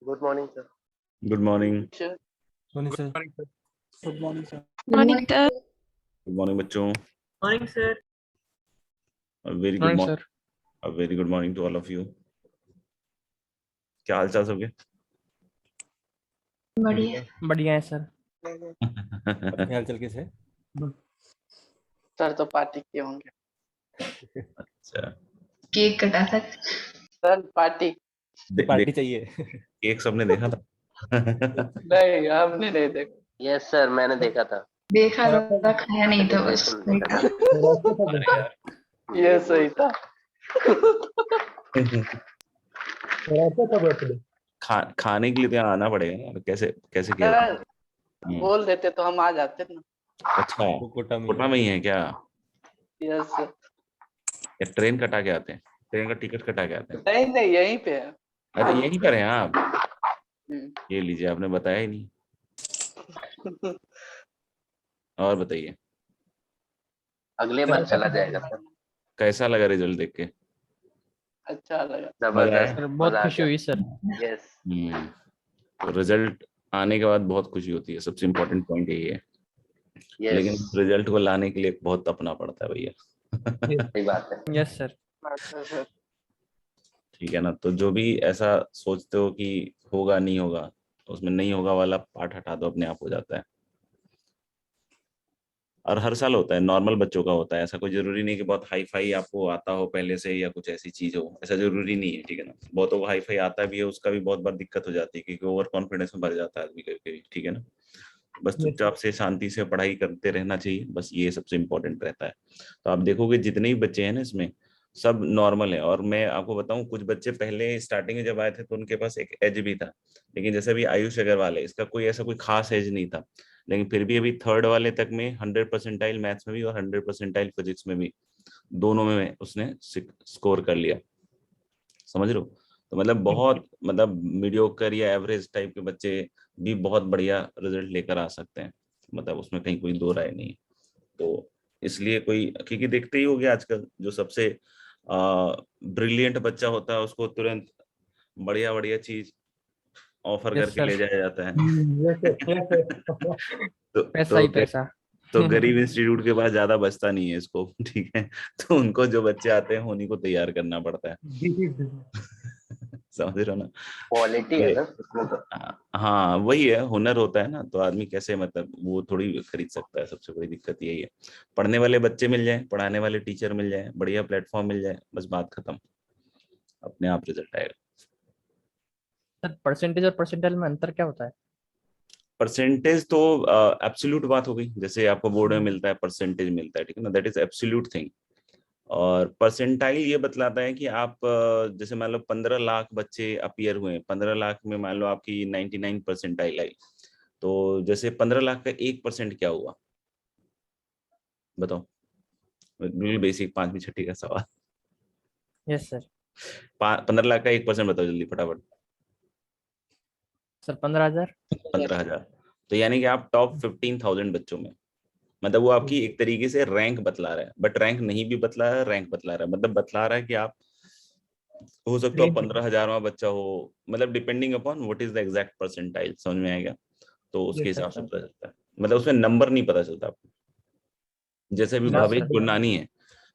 Good morning sir. Good morning. Morning sir. Good morning sir. Morning sir. Good morning बच्चों। Morning sir. Very good morning morning. Sir. Very good morning to all of you. क्या हाल चाल सबके? बढ़िया। बढ़िया है sir. आपके हाल चाल कैसे है? सर तो पार्टी किए होंगे। अच्छा, केक कटा था। सर पार्टी पार्टी चाहिए। केक सबने देखा था? नहीं, हमने नहीं देखा। यस सर, मैंने देखा था। देखा था, खाया नहीं था, बस देखा। अरे यार। ये सही था। खाने के लिए तो यहाँ आना पड़ेगा यार। कैसे कैसे किया जाए? सर बोल देते तो हम आ जाते ना। अच्छा, कोटा कोटा में ही है क्या? Yes sir. या ट्रेन कटा के आते हैं? ट्रेन का टिकट कटा के आते हैं? नहीं नहीं, यहीं पे है। अरे यहीं पर हैं आप? हम्म। ये लीजिए, आपने बताया ही नहीं। और बताइए, अगले बार चला जाएगा सर। कैसा लगा रिजल्ट देख के? अच्छा लगा। जबरदस्त, सर बहुत मजा आ खुशी हुई सर। गया। यस तो रिजल्ट आने के बाद बहुत खुशी होती है, सबसे इम्पोर्टेंट पॉइंट यही है। लेकिन यस, रिजल्ट को लाने के लिए बहुत तपना पड़ता है भैया। सही बात है। Yes sir. अच्छा सर। ठीक है ना? तो जो भी ऐसा सोचते हो कि होगा नहीं होगा, तो उसमें नहीं होगा वाला पार्ट हटा दो, अपने आप हो जाता है। और हर साल होता है, नॉर्मल बच्चों का होता है। ऐसा कोई जरूरी नहीं कि बहुत हाई फाई आपको आता हो पहले से या कुछ ऐसी चीज हो, ऐसा जरूरी नहीं है। ठीक है ना? बहुतों को हाई फाई आता भी है, उसका भी बहुत बार दिक्कत हो जाती है क्योंकि ओवर कॉन्फिडेंस में भर जाता है आदमी कभी कभी। ठीक है ना? बस चुपचाप से शांति से पढ़ाई करते रहना चाहिए, बस ये सबसे इम्पोर्टेंट रहता है। तो आप देखोगे जितने भी बच्चे हैं ना इसमें, सब नॉर्मल है। और मैं आपको बताऊं, कुछ बच्चे पहले स्टार्टिंग में जब आए थे तो उनके पास एक एज भी था। लेकिन जैसे भी आयुष अग्रवाल है, इसका कोई ऐसा कोई खास एज नहीं था, लेकिन फिर भी अभी थर्ड वाले तक में 100% मैथ्स में भी और 100% फिजिक्स में भी, दोनों में उसने स्कोर कर लिया। समझ रहे हो? तो मतलब बहुत, मतलब मीडियोकर या एवरेज टाइप के बच्चे भी बहुत बढ़िया रिजल्ट लेकर आ सकते हैं। मतलब उसमें कहीं कोई दो राय नहीं है। तो इसलिए कोई, क्योंकि देखते ही होगे आजकल जो सबसे ब्रिलियंट बच्चा होता है उसको तुरंत बढ़िया बढ़िया चीज ऑफर यस करके सर। ले जाया जाता है। पैसा तो ही पैसा। तो गरीब इंस्टीट्यूट के पास ज्यादा बचता नहीं है इसको। ठीक है? तो उनको जो बच्चे आते हैं उन्हीं को तैयार करना पड़ता है। समझ रहे हो ना? क्वालिटी है ये ना उसमें तो। हाँ, वही है, हुनर होता है ना, तो आदमी कैसे, मतलब वो थोड़ी खरीद सकता है। सबसे बड़ी दिक्कत यही है। पढ़ने वाले बच्चे मिल जाए, पढ़ाने वाले टीचर मिल जाए, बढ़िया प्लेटफॉर्म मिल जाए, बस बात खत्म। अपने आप रिजल्ट आएगा। सर परसेंटेज और परसेंटाइल में अंतर क्या होता है? परसेंटेज तो एब्सोल्यूट बात हो गई, जैसे आपको बोर्ड में मिलता है परसेंटेज मिलता है, ठीक है ना? That is absolute thing. और परसेंटाइल ये बतलाता है कि आप जैसे मान लो 15 लाख बच्चे अपीयर हुए, 15 लाख में मान लो आपकी 99 परसेंटाइल आई, तो जैसे 15 लाख का 1% क्या हुआ? बताओ। बिल्कुल बेसिक पांचवी छठी का सवाल। Yes sir. 15 लाख का 1% बताओ जल्दी फटाफट। सर 15,000। 15,000। तो यानी कि आप टॉप 15,000 बच्चों में, मतलब वो आपकी एक तरीके से रैंक बतला रहा है, बट रैंक नहीं भी बतला रहा है, रैंक बतला रहा है। मतलब बतला रहा है कि आप हो सकता हो 15,000वां बच्चा हो, मतलब depending upon what is the exact percentile. समझ में आएगा? तो उसके हिसाब से पता चलता है, मतलब उसमें नंबर नहीं पता चलता आपको। जैसे अभी यस भवेश सर। गुरनानी है,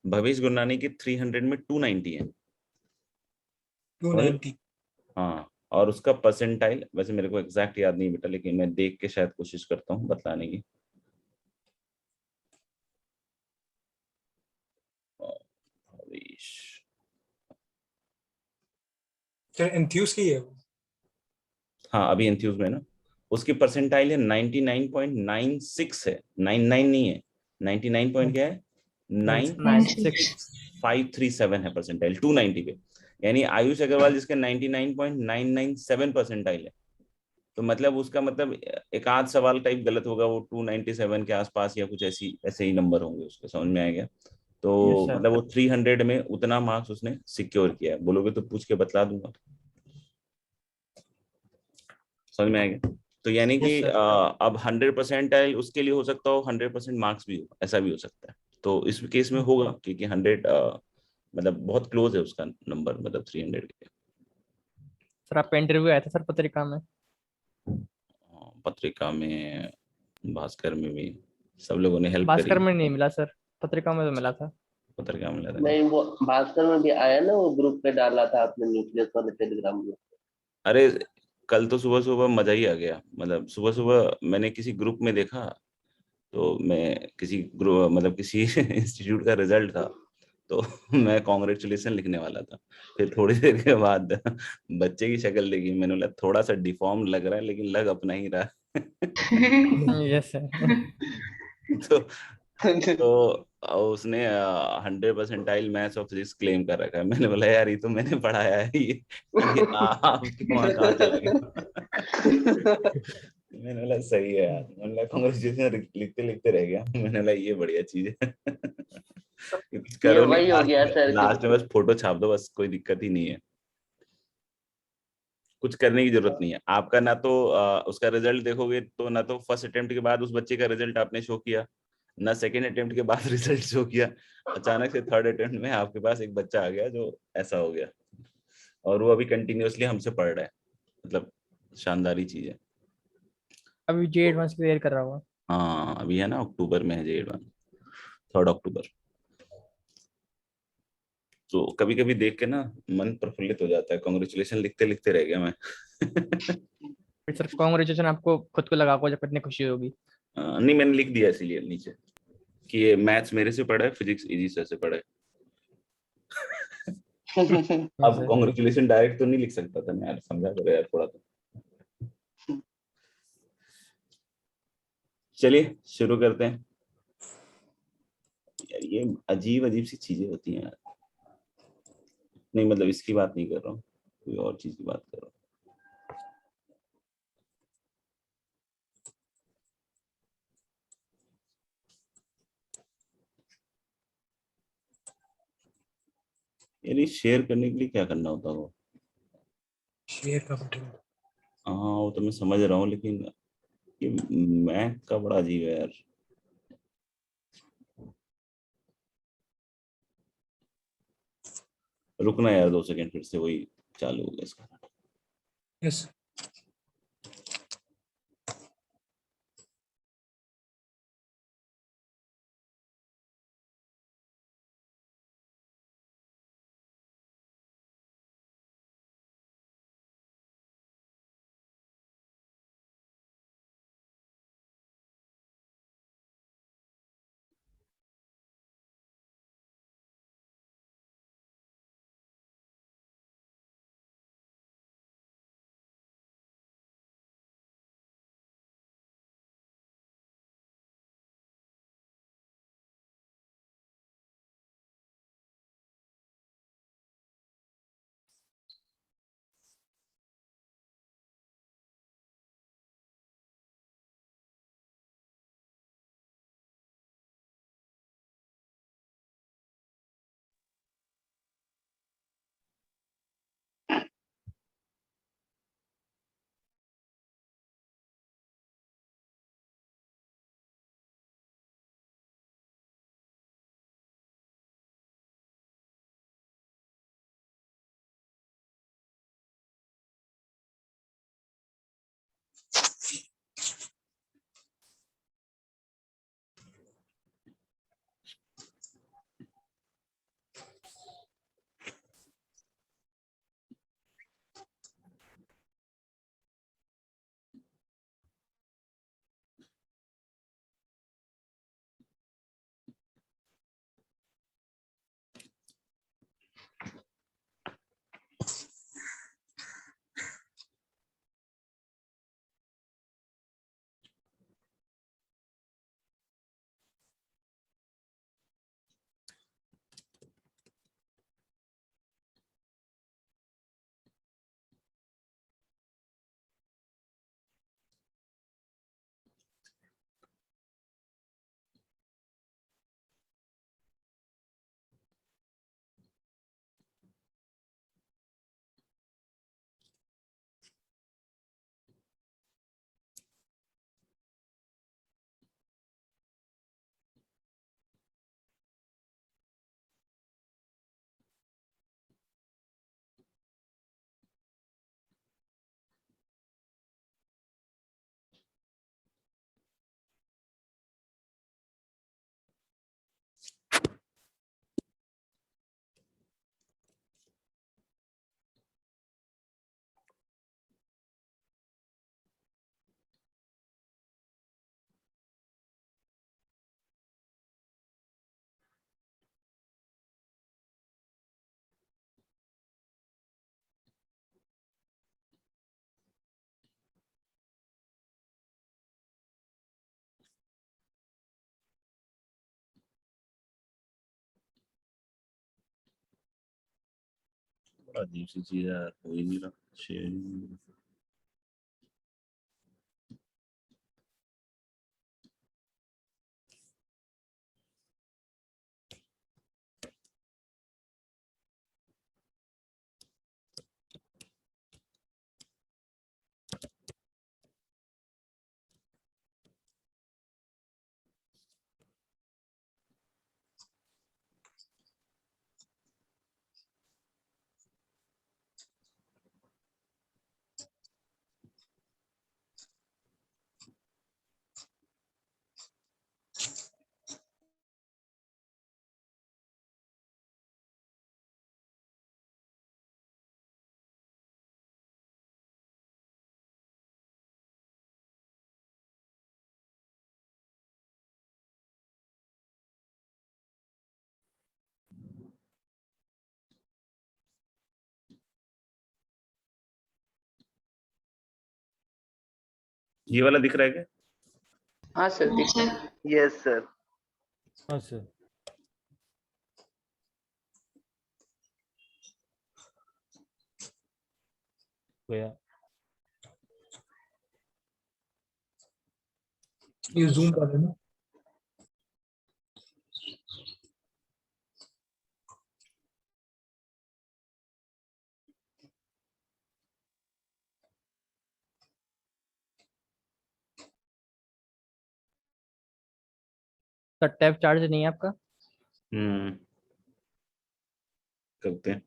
भवेश गुरनानी की 300 में 290 है। 290। हाँ, और उसका परसेंटाइल वैसे मेरे को एग्जैक्ट याद नहीं बेटा, लेकिन मैं देख के शायद कोशिश करता हूँ बताने की। भवेश, सर एंथ्यूज की है वो। हाँ अभी एंथ्यूज में ना, उसकी परसेंटाइल है 99.96 है, 99 नहीं है। 99 पॉइंट क्या है? 96। 9537 है परसेंटाइल 290 पे। यानी आयुष अग्रवाल जिसके 99.997 परसेंटाइल है, तो मतलब उसका मतलब एक आध सवाल टाइप गलत होगा, वो 297 के आसपास या कुछ ऐसी ऐसे ही नंबर होंगे उसके। समझ में आ गया? यस तो सर। मतलब वो 300 में उतना मार्क्स उसने सिक्योर किया है। बोलोगे तो पूछ के बतला दूंगा। समझ में आएगा? तो यानी कि यस सर। अब 100% उसके लिए हो सकता हो, 100% मार्क्स भी हो, ऐसा भी हो सकता है। तो इस केस में होगा क्योंकि 100 मतलब बहुत क्लोज है उसका नंबर, मतलब 300 के। सर आपका इंटरव्यू आया था सर पत्रिका में। पत्रिका में, भास्कर में भी सब लोगों ने हेल्प भास्कर करी। में नहीं मिला सर, पत्रिका में तो मिला था। पत्रिका में मिला था। नहीं, वो भास्कर में भी आया ना, वो ग्रुप पे डाला था आपने न्यूक्लियस वाले टेलीग्राम ग्रुप। अरे कल तो सुबह सुबह मजा ही आ गया, मतलब सुबह सुबह मैंने किसी ग्रुप में देखा, तो मैं किसी ग्रुप मतलब किसी इंस्टीट्यूट का रिजल्ट था, तो मैं कॉन्ग्रेचुलेशन लिखने वाला था। फिर थोड़ी देर के बाद बच्चे की शक्ल देखी, मैंने बोला थोड़ा सा डिफॉर्म लग रहा है लेकिन लग अपना ही रहा है। Yes sir. तो उसने 100% मैथ्स और फिजिक्स क्लेम कर रखा है। मैंने बोला यार ये तो मैंने पढ़ाया है, ये आपके वहाँ कहाँ चला गया। मैंने बोला सही है यार, मैंने बोला कांग्रेचुलेशन लिखते लिखते रह गया। मैंने बोला ये बढ़िया चीज है। कुछ ये करो वही हो गया सर लास्ट में बस फोटो छाप दो, बस कोई दिक्कत ही नहीं है। कुछ करने की जरूरत नहीं है आपका, ना तो उसका रिजल्ट देखोगे तो ना तो फर्स्ट अटेम्प्ट के बाद उस बच्चे का रिजल्ट आपने शो किया, ना सेकंड अटेम्प्ट के बाद रिजल्ट शो किया। अचानक से थर्ड अटेम्प्ट में आपके पास एक बच्चा आ गया जो ऐसा हो गया, और वो अभी कंटिन्यूअसली हमसे पढ़ रहा है, मतलब शानदार ही चीज है। अभी जे एडवांस क्लियर कर रहा हुआ। हाँ अभी है ना, अक्टूबर में है जे एडवांस, 3 अक्टूबर। तो कभी कभी देख के ना मन प्रफुल्लित हो जाता है, कांग्रेचुलेशन लिखते लिखते रह गया मैं। फिर सर कांग्रेचुलेशन आपको खुद को लगा को जब कितनी खुशी होगी। नहीं मैंने लिख दिया इसीलिए नीचे कि ये मैथ्स मेरे से पढ़ा है, फिजिक्स इजी सर से पढ़ा है। अब सर कांग्रेचुलेशन डायरेक्ट तो नहीं लिख सकता था मैं यार, समझा करो यार थोड़ा तो। चलिए शुरू करते हैं। यार ये अजीब अजीब सी चीजें होती हैं यार। नहीं मतलब इसकी बात नहीं कर रहा हूँ, कोई और चीज की बात कर रहा हूँ। यार ये शेयर करने के लिए क्या करना होता है वो? शेयर का बटन। हाँ वो तो मैं समझ रहा हूँ, लेकिन ये मैक का बड़ा अजीब है यार। रुकना यार 2 सेकंड, फिर से वही चालू हो गया इसका। यस। अजीब सी चीज है यार, हो ही नहीं रहा शेयरिंग। ये वाला दिख रहा है क्या? हाँ सर दिख रहा है। Yes sir. हाँ सर। गया। ये जूम कर लेना। सर टैब चार्ज नहीं है आपका? करते हैं।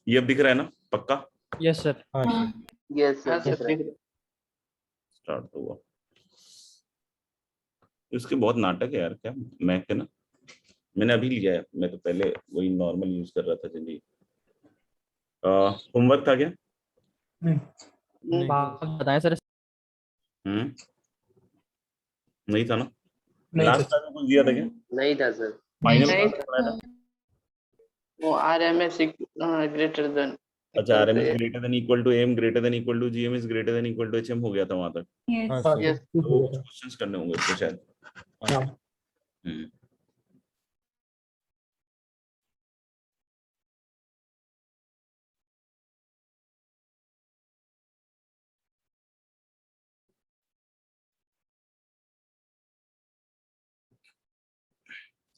ये अब दिख रहा है ना पक्का? Yes sir. हाँ सर। यस हाँ सर सर, दिख रहा है। स्टार्ट तो हुआ। इसके बहुत नाटक है यार, क्या मैक है ना, मैंने अभी लिया है, मैं तो पहले वही नॉर्मल यूज कर रहा था जनरली। होमवर्क था क्या? नहीं। आप बताएं सर। नहीं था ना? नहीं लास्ट सर। टाइम कुछ दिया था क्या? नहीं था सर। नहीं फाइनल नहीं क्लास में पढ़ाया था? वो RMS ग्रेटर देन। अच्छा, RMS greater than equal to AM greater than equal to GM is greater than equal to HM हो गया था वहां तक। हाँ हाँ सर। यस सर, तो कुछ क्वेश्चंस करने होंगे उसको शायद। हाँ। हम्म।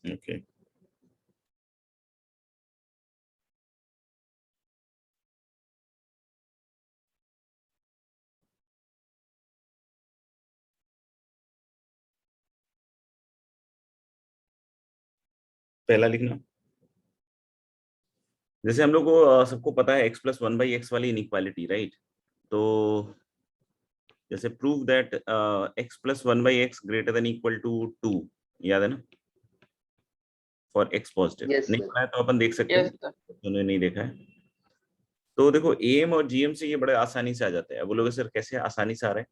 ओके। पहला लिखना, जैसे हम लोग को सबको पता है x+1/x वाली इनइक्वालिटी, राइट? तो जैसे prove that x+1/x greater than equal to 2, याद है ना? For x positive. यस नहीं सर। पढ़ा है तो अपन देख सकते हैं, यस सर। उन्होंने नहीं देखा है तो देखो AM और GM से ये बड़े आसानी से आ जाते हैं। बोलोगे सर कैसे आसानी से आ रहे हैं?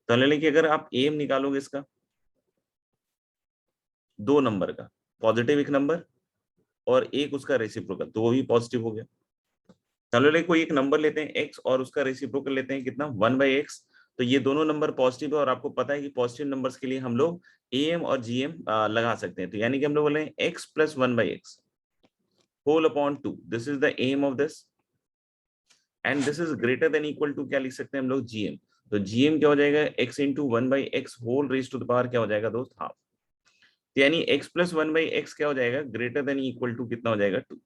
तो ले कि अगर आप AM निकालोगे इसका 2 नंबर का, पॉजिटिव एक नंबर और एक उसका रेसिप्रोकल, तो वो भी पॉजिटिव हो गया। चलो कोई एक नंबर लेते हैं x और उसका रेसिप्रोकल लेते हैं कितना 1/x, तो ये दोनों नंबर पॉजिटिव है और आपको पता है कि पॉजिटिव नंबर्स के लिए हम लोग AM और GM लगा सकते हैं। तो यानी कि हम लोग बोले x+1/x whole upon 2, this is the M of this and this is greater than equal to क्या लिख सकते हैं हम लोग GM। तो GM क्या हो जाएगा x into 1/x whole raise to the power क्या हो जाएगा दोस्त, हाफ। तो यानी x+1/x क्या हो जाएगा ग्रेटर देन इक्वल टू कितना हो जाएगा 2।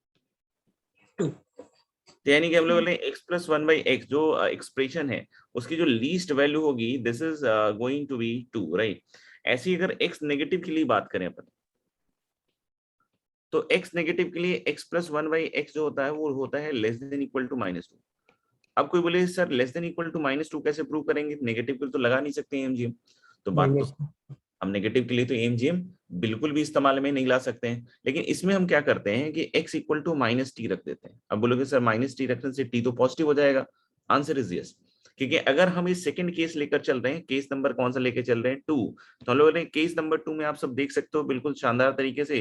तो यानी कि हम लोग बोले x+1/x जो एक्सप्रेशन है उसकी जो लीस्ट वैल्यू होगी this is going to be 2, right? ऐसे ही अगर x नेगेटिव के लिए बात करें अपन, तो x नेगेटिव के लिए x+1/x जो होता है वो होता है लेस देन इक्वल टू -2। अब कोई बोले sir less than equal to -2 कैसे प्रूव करेंगे, नेगेटिव के लिए तो लगा नहीं सकते MGM। तो बात तो हम नेगेटिव के लिए तो MGM बिल्कुल भी इस्तेमाल में नहीं ला सकते हैं, लेकिन इसमें हम क्या करते हैं कि x इक्वल टू -t रख देते हैं। अब बोलोगे सर -t रखने से t तो पॉजिटिव हो जाएगा, आंसर इज यस। क्योंकि अगर हम इस सेकंड केस लेकर चल रहे हैं, केस नंबर कौन सा लेकर चल रहे हैं 2, तो हम लोग केस नंबर 2 में आप सब देख सकते हो बिल्कुल शानदार तरीके से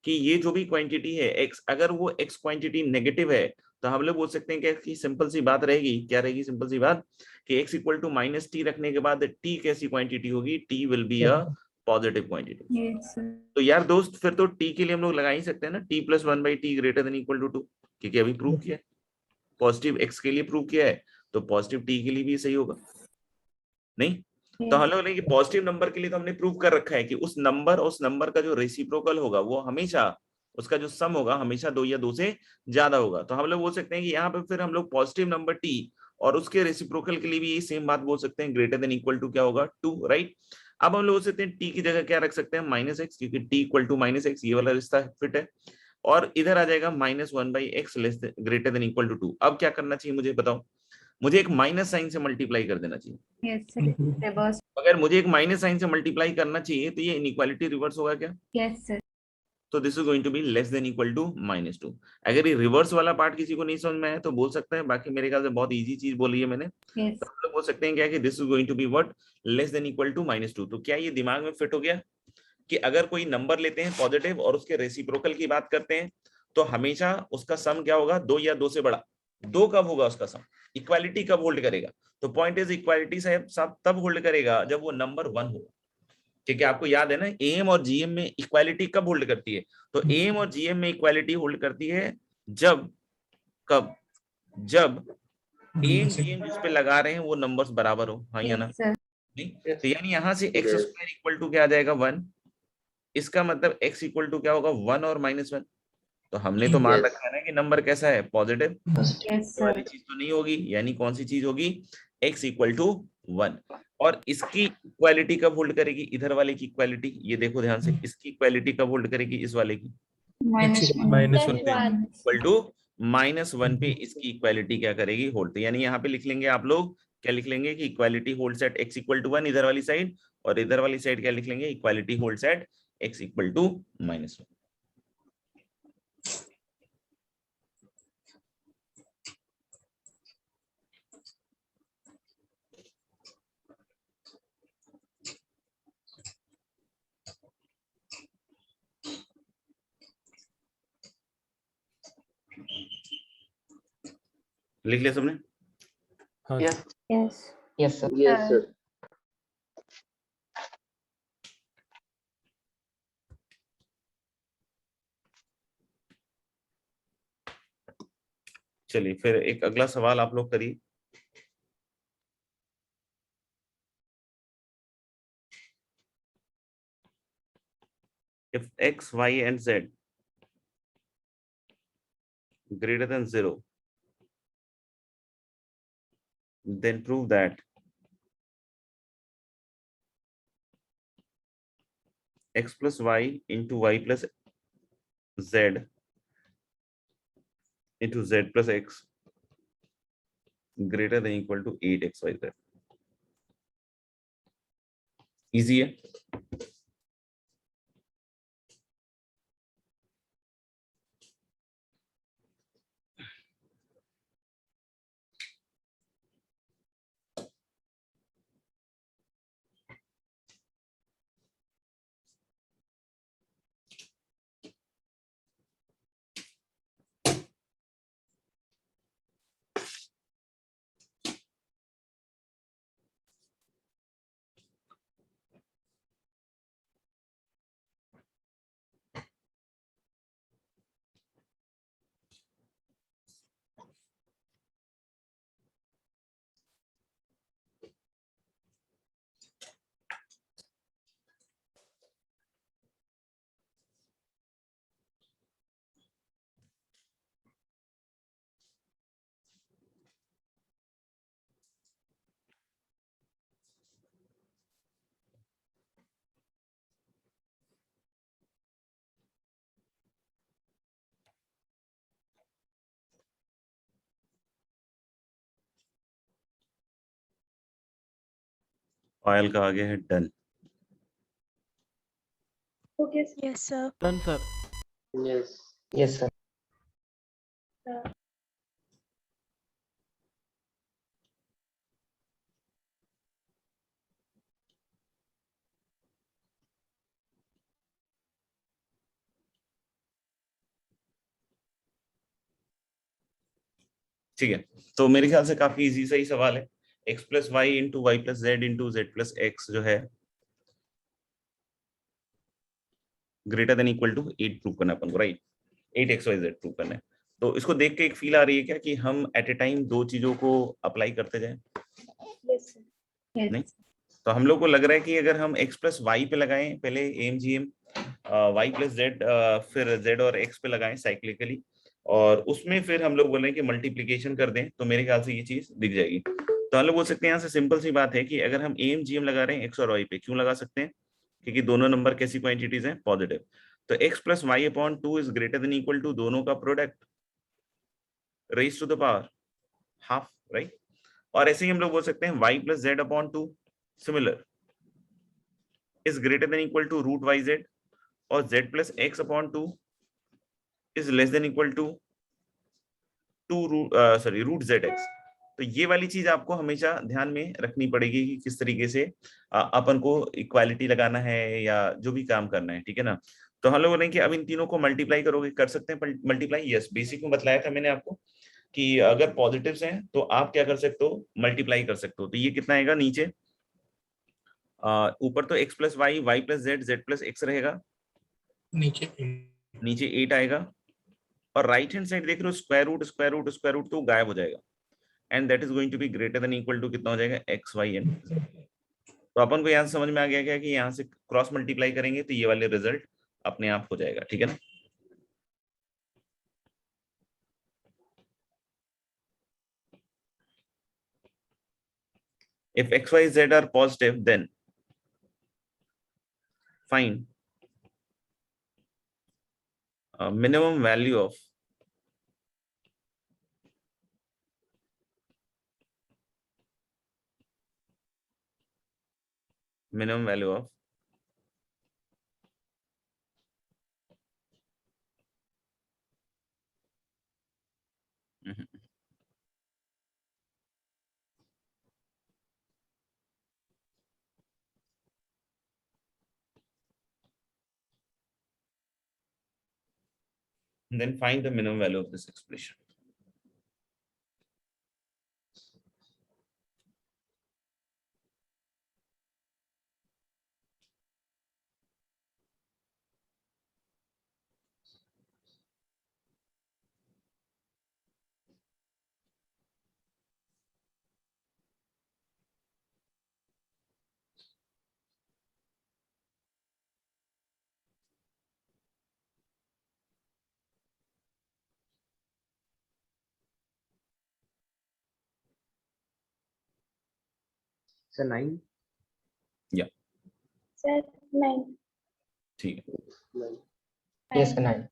कि ये जो भी क्वांटिटी है x, अगर वो x क्वांटिटी नेगेटिव है तो हम लोग बोल सकते हैं कि सिंपल सी बात रहेगी, क्या रहेगी सिंपल सी बात, कि x इक्वल टू -t रखने के बाद t कैसी क्वांटिटी होगी, t will be a positive quantity. Yes, sir. तो यार दोस्त फिर तो टी के लिए हम लोग लगा ही सकते हैं ना, t plus 1/t greater than equal to 2, क्योंकि अभी प्रूव किया है, पॉजिटिव एक्स के लिए प्रूव किया है, तो पॉजिटिव टी के लिए भी सही होगा नहीं? तो हम लोग ने पॉजिटिव नंबर के लिए तो हमने प्रूव कर रखा है कि उस नंबर का जो रेसिप्रोकल होगा वो हमेशा, उसका जो सम होगा हमेशा 2 या 2 से ज्यादा होगा। तो हम लोग बोल सकते हैं कि यहाँ पे फिर हम लोग पॉजिटिव नंबर टी और उसके रेसिप्रोकल के लिए भी यही सेम बात बोल सकते हैं, ग्रेटर देन इक्वल टू क्या होगा 2, राइट। अब हम लोग बोल सकते हैं टी की जगह क्या रख सकते हैं -x, क्योंकि टी इक्वल टू -x ये वाला रिश्ता फिट है, और इधर आ जाएगा -1/x greater than equal to 2। अब क्या करना चाहिए मुझे बताओ, मुझे एक माइनस साइन से मल्टीप्लाई कर देना चाहिए। Yes, sir. Reverse. अगर मुझे एक माइनस साइन से मल्टीप्लाई करना चाहिए तो ये इनइक्वालिटी रिवर्स होगा क्या? Yes, sir. तो this is going to be less than equal to -2। अगर ये रिवर्स वाला पार्ट किसी को नहीं समझ में आया तो बोल सकते हैं, बाकी मेरे ख्याल से बहुत इजी चीज बोली है मैंने। Yes. तो हम लोग बोल सकते हैं क्या कि this is going to be what, less than equal to -2। तो क्या ये दिमाग में फिट हो गया कि अगर कोई नंबर लेते हैं पॉजिटिव और उसके रेसिप्रोकल की बात करते हैं तो हमेशा उसका सम क्या होगा, 2 या 2 से बड़ा। 2 कब होगा उसका सम, इक्वालिटी कब होल्ड करेगा? तो पॉइंट इज इक्वालिटी साहब तब होल्ड करेगा जब वो नंबर 1 होगा, क्योंकि आपको याद है ना एम और जीएम में इक्वालिटी कब होल्ड करती है? तो एम और जीएम में इक्वालिटी होल्ड करती है जब जब एम जीएम जिस पे लगा रहे हैं वो नंबर्स बराबर हो, हाँ या ना? Yes, sir. नहीं? तो यानी यहां से x स्क्वायर इक्वल टू क्या आ जाएगा 1, इसका मतलब x इक्वल टू क्या होगा 1 और -1। तो हमने तो मान Yes. रखा है ना कि नंबर कैसा है, पॉजिटिव Yes, sir. वाली चीज तो नहीं होगी, यानी कौन सी चीज होगी, x इक्वल टू 1। और इसकी इक्वालिटी कब होल्ड करेगी, इधर वाले की इक्वालिटी, ये देखो ध्यान से, इसकी इक्वालिटी कब होल्ड करेगी, इस वाले की -1. इक्वल टू -1 पे इसकी इक्वालिटी क्या करेगी, होल्ड। यानी यहाँ पे लिख लेंगे आप लोग, क्या लिख लेंगे कि equality holds at x equal to 1 इधर वाली साइड, और इधर वाली साइड क्या लिख लेंगे, equality holds at x equal to -1। लिख लिया सबने? हाँ Yes. Yes. Yes, sir. चलिए फिर एक अगला सवाल आप लोग करिए। If x, y and z greater than 0, then prove that x plus y into y plus z into z plus x greater than equal to 8xyz। Easy है। पायल का आगे है done. Okay, Yes, sir. Done sir. Yes. Yes, sir. ठीक है, तो मेरे ख्याल से काफी इजी सही सवाल है। x plus y into y plus z into z plus x जो है greater than equal to 8 prove करना है अपन को, राइट, 8xyz प्रूव करना है। तो इसको देख के एक फील आ रही है क्या कि हम एट ए टाइम दो चीजों को अप्लाई करते जाएं? Yes, sir. Yes. नहीं, तो हम लोग को लग रहा है कि अगर हम x प्लस वाई पे लगाएं पहले AMGM, y प्लस जेड, फिर z और x पे लगाएं साइक्लिकली, और उसमें फिर हम लोग बोल रहे हैं कि मल्टीप्लीकेशन कर दें, तो मेरे ख्याल से ये चीज दिख जाएगी। तो हम लोग बोल सकते हैं यहाँ से सिंपल सी बात है कि अगर हम AMGM लगा रहे हैं x और y पे, क्यों लगा सकते हैं? क्योंकि दोनों नंबर कैसी क्वांटिटीज हैं? पॉजिटिव। तो x plus y upon 2 is greater than equal to दोनों का product raise to the power half, right. और ऐसे ही हम लोग बोल सकते हैं y plus z upon 2 similar is greater than equal to root y z, और z plus x upon 2 is less than equal to root z x. तो ये वाली चीज आपको हमेशा ध्यान में रखनी पड़ेगी कि किस तरीके से अपन को इक्वालिटी लगाना है या जो भी काम करना है, ठीक है ना। तो हम लोग बोलेंगे कि अब इन तीनों को मल्टीप्लाई करोगे, कर सकते हैं मल्टीप्लाई, यस, बेसिक में बताया था मैंने आपको कि अगर पॉजिटिव्स हैं तो आप क्या कर सकते हो, मल्टीप्लाई कर सकते हो। तो ये कितना आएगा नीचे, ऊपर तो x plus y, y plus z, z plus x रहेगा, नीचे 8 आएगा, और राइट हैंड साइड देख रहे हो square root square root square root, तो गायब हो जाएगा, and that is going to be greater than equal to कितना हो जाएगा, एक्स वाई एंड। तो अपन को यहाँ से समझ में आ गया क्या कि यहाँ से क्रॉस मल्टीप्लाई करेंगे तो ये वाले रिजल्ट अपने आप हो जाएगा, ठीक है ना। If x, y, z are positive, then find a minimum value of then find the minimum value of this expression. Sir 9। Yeah, Sir, 9. ठीक है। Yes, 9.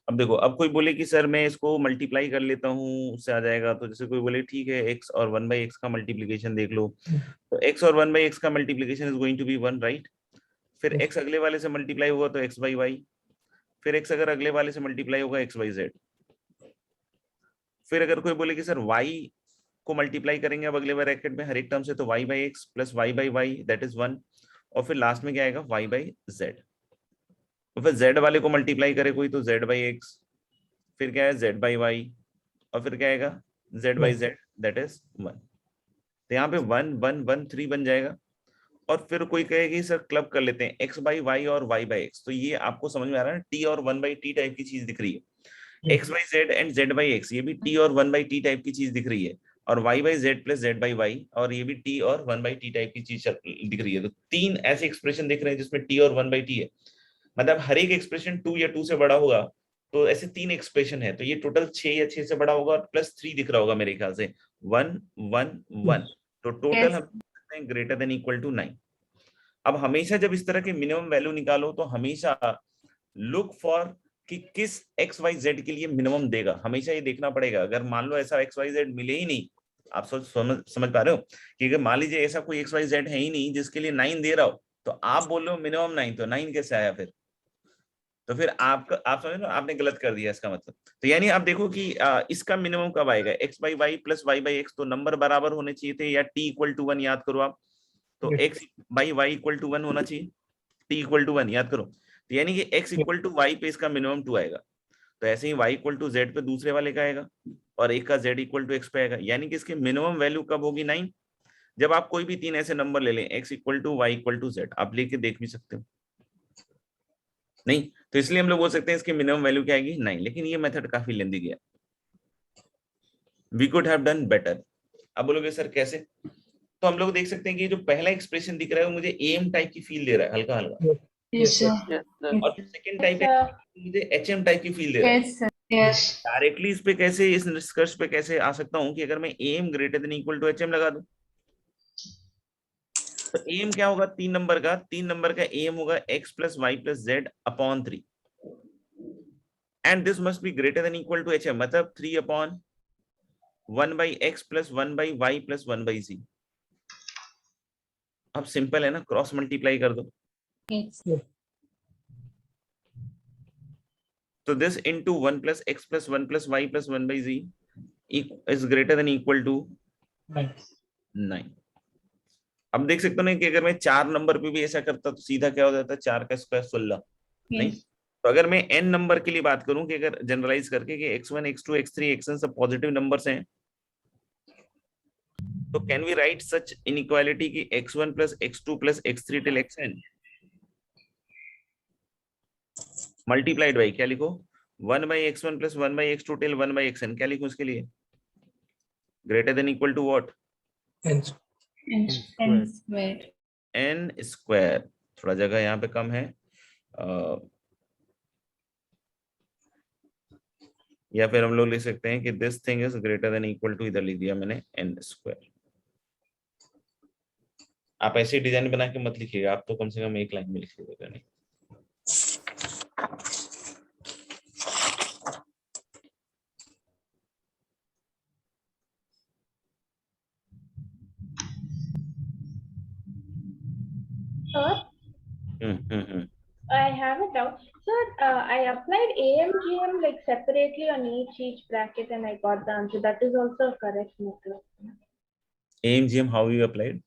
अब देखो, अब कोई बोले कि सर मैं इसको मल्टीप्लाई कर लेता हूँ उससे आ जाएगा, तो जैसे कोई बोले ठीक है x और 1/x का मल्टीप्लीकेशन देख लो, तो x और 1/x का multiplication is going to be 1, right. फिर x अगले वाले से मल्टीप्लाई होगा तो x/y, फिर x अगर अगले वाले से मल्टीप्लाई होगा x/z। फिर अगर कोई बोले कि सर y को मल्टीप्लाई करेंगे अब अगले ब्रैकेट में हर एक टर्म से, तो y/x plus y/y that is 1, और फिर लास्ट में क्या आएगा y/z। तो फिर z वाले को मल्टीप्लाई करे कोई तो z/x, फिर क्या है z/y, और फिर क्या आएगा z/z दैट इज 1। तो यहाँ पे 1 1 1 3 बन जाएगा। और फिर कोई कहेगी सर क्लब कर लेते हैं x/y और y/x, तो ये आपको समझ में आ रहा है ना, t और 1/t टाइप की चीज दिख रही है। x/z एंड z/x, ये भी t और 1/t टाइप की चीज दिख रही है, और y/z प्लस z/y, और ये भी t और 1/t टाइप की चीज दिख रही है। तो 3 ऐसे एक्सप्रेशन दिख रहे हैं जिसमें t और 1/t है, मतलब हर एक एक्सप्रेशन 2 या 2 से बड़ा होगा, तो ऐसे 3 एक्सप्रेशन है, तो ये टोटल 6 या 6 से बड़ा होगा, और प्लस 3 दिख रहा होगा मेरे ख्याल से 1 1 1, तो टोटल हम सकते हैं ग्रेटर देन इक्वल टू 9। अब हमेशा जब इस तरह के मिनिमम वैल्यू निकालो तो हमेशा लुक फॉर कि किस एक्स वाई जेड के लिए मिनिमम देगा, हमेशा ये देखना पड़ेगा। अगर मान लो ऐसा एक्स वाई जेड मिले ही नहीं, आप समझ पा रहे हो कि अगर मान लीजिए ऐसा कोई एक्स वाई जेड है ही नहीं जिसके लिए 9 दे रहा हो, तो आप बोल रहे हो मिनिमम 9, तो 9 कैसे आया फिर? तो फिर आप समझ रहे हो आपने गलत कर दिया इसका मतलब। तो यानी आप देखो कि इसका मिनिमम कब आएगा, x by y plus y by x, तो नंबर बराबर होने चाहिए थे, या टी इक्वल टू 1 याद करो आप, तो x by y equal to 1 होना चाहिए, टी इक्वल टू 1 याद करो। तो यानी कि एक्स इक्वल टू वाई पे इसका मिनिमम 2 आएगा, तो ऐसे ही वाई इक्वल टू जेड पे दूसरे वाले का आएगा, और एक का z इक्वल टू x पे आएगा, यानी कि इसकी मिनिमम वैल्यू कब होगी 9, जब आप कोई भी 3 ऐसे नंबर ले लें x equal to y equal to z, आप लेके देख भी सकते हो। नहीं तो इसलिए हम लोग बोल सकते हैं इसकी मिनिमम वैल्यू क्या आएगी 9, लेकिन ये मेथड काफी लेंदी गया, we could have done better. अब बोलोगे सर कैसे, तो हम लोग देख सकते हैं कि जो पहला एक्सप्रेशन दिख रहा है वो मुझे एम टाइप की फील दे रहा है, हल्का हल्का, Yes, sir. Yes, sir. और सेकंड टाइप Yes, sir. मुझे एचएम टाइप की फील दे रहा है। Yes, sir. Yes. डायरेक्टली इस पे कैसे, इस निष्कर्ष पे कैसे आ सकता हूँ कि अगर मैं M greater than equal to HM लगा दूं, तो एम क्या होगा 3 नंबर का एम होगा x plus y plus z upon 3, and this must be greater than equal to HM, मतलब 3 upon 1 by x plus 1 by y plus 1 by z. अब simple है ना, क्रॉस मल्टीप्लाई कर दो, Yes. तो this into 1 plus x plus 1 plus y plus 1 by z is greater than equal to 9। अब देख सकते हो ना कि अगर मैं 4 नंबर पे भी ऐसा करता तो सीधा क्या हो जाता, 4 का स्क्वायर 16, नहीं। तो अगर मैं n नंबर के लिए बात करूं कि अगर जनरलाइज करके कि x1 x2 x3 xn सब पॉजिटिव नंबर्स हैं, तो can we write such inequality की x1 plus x2 plus x3 till xn multiplied by क्या लिखो 1 by x1 plus 1 by x2 till 1 by xn, क्या लिखूं उसके लिए, greater than equal to what, Hence, And square. n square. थोड़ा जगह यहाँ पे कम है, या फिर हम लोग लिख सकते हैं कि this thing is greater than equal to, इधर लिख दिया मैंने n स्क्वायर। आप ऐसे डिजाइन बना के मत लिखिएगा, आप तो कम से कम एक लाइन में लिख लीजिएगा। नहीं Sir, I have a doubt. Sir, I applied AMGM like separately on each bracket and I got the answer. That is also a correct method. AMGM how you applied,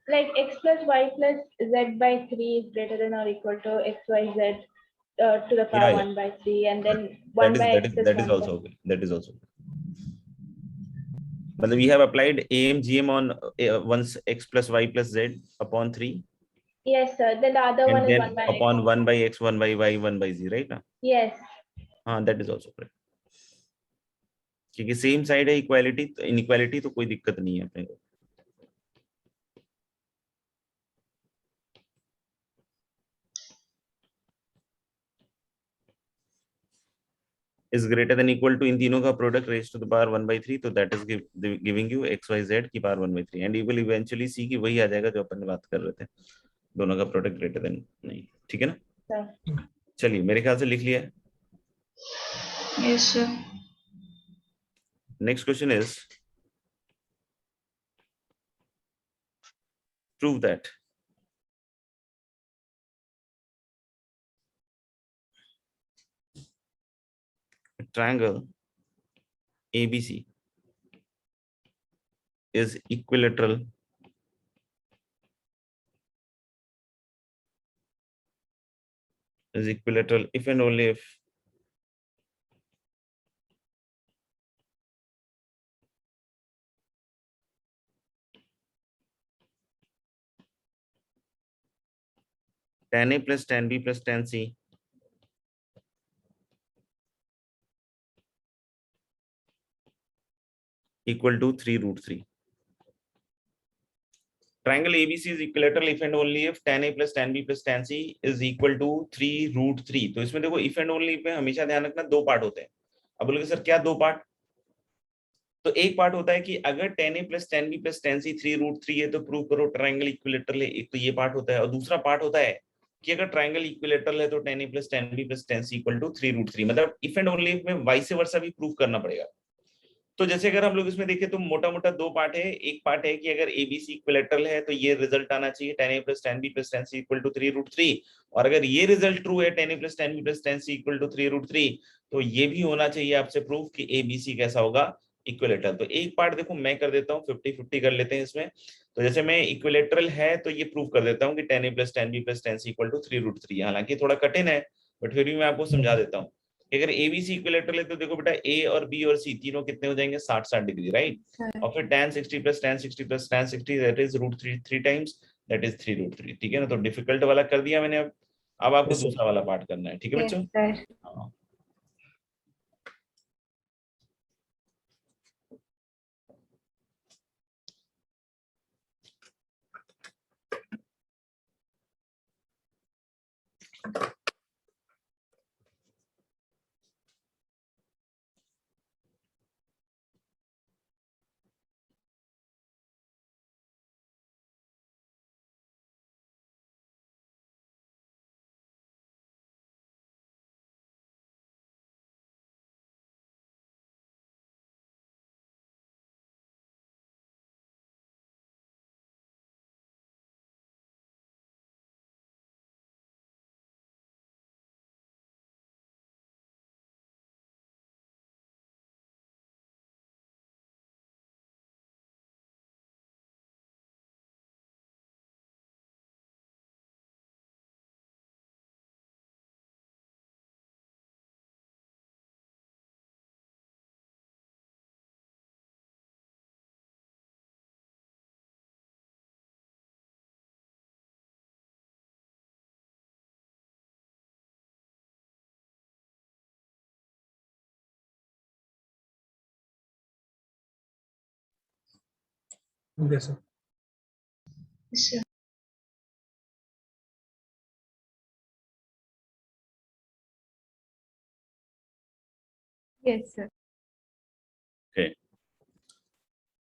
Like x plus y plus z by 3 is greater than or equal to xyz to the power Yeah, 1 by 3 and then 1 by x plus that is 1 also by... okay, that is also okay. But we have applied AMGM on once x plus y plus z upon 3, Yes, sir. Then the other one and is then 1 by upon x. 1 by x 1 by y 1 by z, right? Yes. हाँ, that is also correct, क्योंकि same side है, equality inequality तो कोई दिक्कत नहीं है अपने को। is greater than equal to इन तीनों का product raised to the power 1 by 3, तो that is giving you x y z की power 1 by 3, and you will eventually see कि वही आ जाएगा जो अपन ने बात कर रहे थे, दोनों का प्रोडक्ट ग्रेटर देन नहीं, ठीक है ना। Sir. चलिए मेरे ख्याल से लिख लिया है। Yes, sir. Next question is prove that a triangle ABC is equilateral if and only if tan A plus tan B plus tan C equal to 3√3. Triangle ABC is equilateral if and only if tan A plus tan B plus tan C is equal to 3√3. तो इसमें देखो if and only पे हमेशा ध्यान रखना दो part होते हैं। अब बोलोगे सर क्या दो पार्ट, तो एक पार्ट होता है कि अगर tan A plus tan B plus tan C 3√3 है तो प्रूव करो ट्रायंगल इक्विलेटरल है, एक तो ये पार्ट होता है, और दूसरा पार्ट होता है कि अगर ट्रायंगल इक्विलेटरल है तो tan A plus tan B plus tan C equal to 3√3, मतलब इफ एंड ओनली में वाइस वर्सा भी प्रूव करना पड़ेगा। तो जैसे अगर हम लोग इसमें देखें तो मोटा मोटा दो पार्ट है, एक पार्ट है कि अगर ABC इक्विलेटरल है तो ये रिजल्ट आना चाहिए tan A plus tan B plus tan C equal to 3√3, और अगर ये रिजल्ट ट्रू है tan A plus tan B plus tan C equal to 3√3, तो ये भी होना चाहिए आपसे प्रूफ कि ABC कैसा होगा, इक्विलेटरल। तो एक पार्ट देखो मैं कर देता हूँ, 50-50 कर लेते हैं इसमें। तो जैसे मैं इक्विलेटरल है तो ये प्रूव कर देता हूँ कि tan A plus tan B plus tan C equal to 3√3, हालांकि थोड़ा कठिन है बट फिर भी मैं आपको समझा देता हूँ। कि अगर ABC इक्विलेटरल है तो देखो बेटा A और B और C तीनों कितने हो जाएंगे 60 डिग्री, राइट। और फिर tan 60 plus tan 60 plus tan 60 that is √3 3 times, that is 3√3, ठीक है ना। तो डिफिकल्ट वाला कर दिया मैंने। अब आपको Yes, sir. दूसरा वाला पार्ट करना है, ठीक है Yes, बच्चों। sir. हाँ। Yes, sir. Yes, sir. Yes, sir. Okay,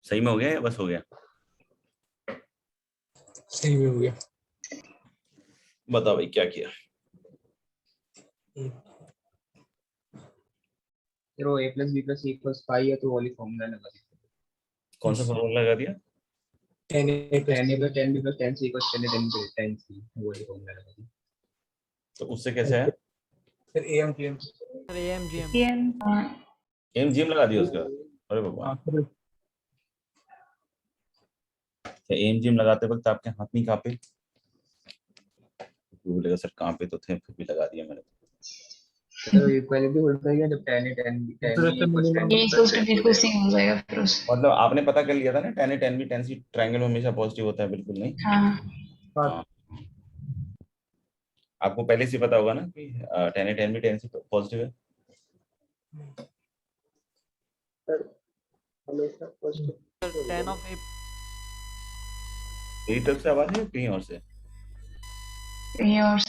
सही में हो गया या बस हो गया? सही में हो गया। बताओ भाई क्या किया? फिर वो a plus b plus c equals pi है तो वो वाली फॉर्मूला लगा दिया। कौन सा फॉर्मूला लगा दिया? 10a plus 10a plus 10b plus 10c equals 10 वो वाली फॉर्मूला लगा दिया। तो उससे कैसे है? फिर AMGM। सर AMGM AMGM लगा दिया उसका? अरे बाबा, हाँ, फिर क्या AMGM लगाते वक्त आपके हाथ नहीं कांपे? बोलेगा सर कांपे तो थे, फिर भी लगा दिया मैंने। तो इक्वालिटी होता है जब 10 minimum ये इक्वल्स टू बिल्कुल सेम हो जाएगा फिर उस। मतलब आपने पता कर लिया था ना, tan A tan B tan C triangle में हमेशा पॉजिटिव होता है, बिल्कुल नहीं? हाँ हाँ, आपको पहले से पता होगा ना कि tan A tan B tan C positive है। हमेशा पॉजिटिव। सर 10 ऑफ A मेरी तरफ से आवाज है कहीं और से? कहीं और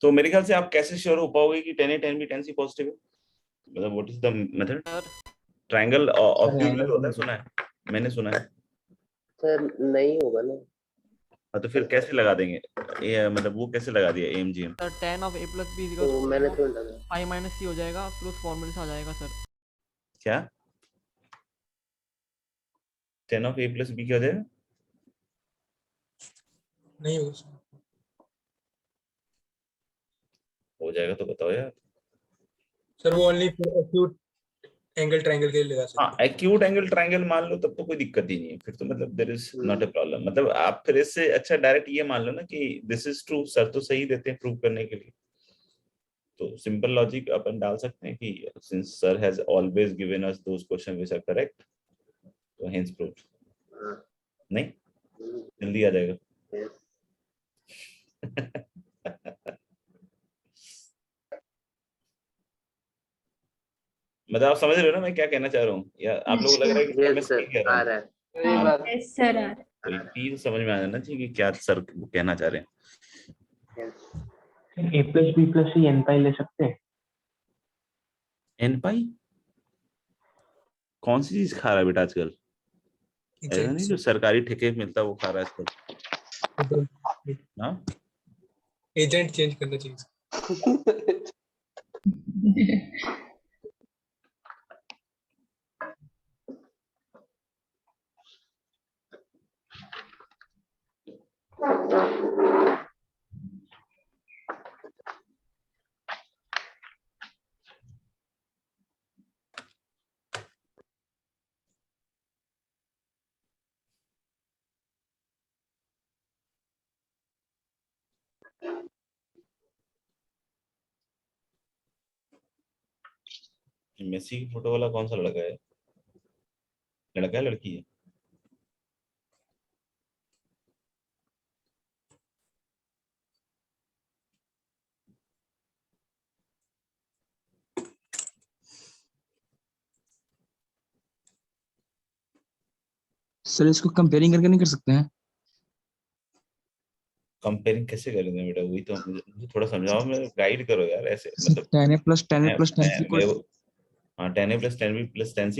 तो मेरे ख्याल से आप कैसे श्योर हो पाओगे कि tan A tan B tan C positive है? मतलब what is the method? Sir triangle ऑब्ट्यूबुलर होता है, सुना है, मैंने सुना है। सर नहीं होगा ना। तो फिर कैसे लगा देंगे? ये मतलब वो कैसे लगा दिया AMGM? Sir 10 of A plus B तो मैंने तो लगा। I माइनस C हो जाएगा, फिर उस फॉर्मूले से आ जाएगा सर। क्या 10 ऑफ A प्लस B क्या हो जाएगा? नहीं होगा। हो जाएगा तो बताओ यार। सर वो ओनली एक्यूट एंगल ट्रायंगल के लिए लगा सकते हाँ, एक्यूट एंगल ट्रायंगल मान लो तब तो कोई दिक्कत ही नहीं है, फिर तो मतलब there is not a problem. मतलब आप फिर इससे अच्छा डायरेक्ट ये मान लो ना कि दिस इज ट्रू, सर तो सही देते हैं प्रूव करने के लिए। तो सिंपल लॉजिक अपन डाल सकते हैं कि since sir has always given us those question which are correct, तो हेंस प्रूव्ड। नहीं, जल्दी आ जाएगा। मतलब आप समझ रहे हो ना मैं क्या कहना चाह रहा हूँ, या आप लोगों को लग रहा है कि सर मैं सही कह रहा आ हूँ? रहा है। सही बात। Yes sir. तो ये समझ में आ जाना चाहिए कि क्या सर कहना चाह रहे हैं। A plus B plus C n पाई ले सकते हैं? एन पाई कौन सी चीज खा रहा है बेटा आजकल? ऐसा नहीं जो सरकारी ठेके पे मिलता है वो खा रहा है आजकल। हाँ, एजेंट चेंज करना चाहिए। मेसी की फोटो वाला कौन सा लड़का है? लड़का है लड़की है? सर इसको कंपेयरिंग करके नहीं कर सकते हैं? कंपेयरिंग कैसे करेंगे बेटा? वही तो मुझे थोड़ा समझाओ, मैं गाइड करो यार ऐसे, मतलब 10a plus 10a plus 10c हाँ 10a plus 10b plus 10c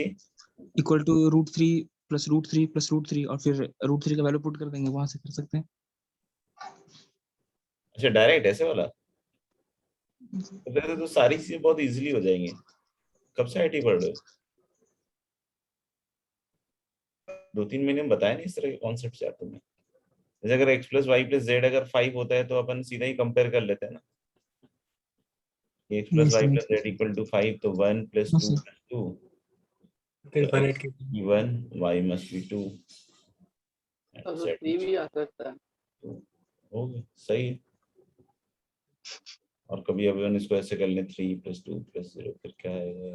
equal to √3 plus √3 plus √3 और फिर √3 का वैल्यू पुट कर देंगे, वहां से कर सकते हैं। अच्छा डायरेक्ट ऐसे वाला? तो फिर तो सारी चीजें बहुत इजीली हो जाएंगी। कब से आईटी पढ़ रहे हो? 2-3 महीने में बताया नहीं इस तरह के कॉन्सेप्ट यार तुमने। जैसे अगर x plus y plus z अगर 5 होता है तो अपन सीधा ही कंपेयर कर लेते हैं ना, x plus y plus z equal to 5 तो 1 plus 2 plus 2 फिर तो 1 x is 1 y must be 2 अब तो 3 भी आ सकता है। हो गया, सही है। और कभी अपन इसको ऐसे कर लें 3 plus 2 plus 0 फिर क्या आएगा?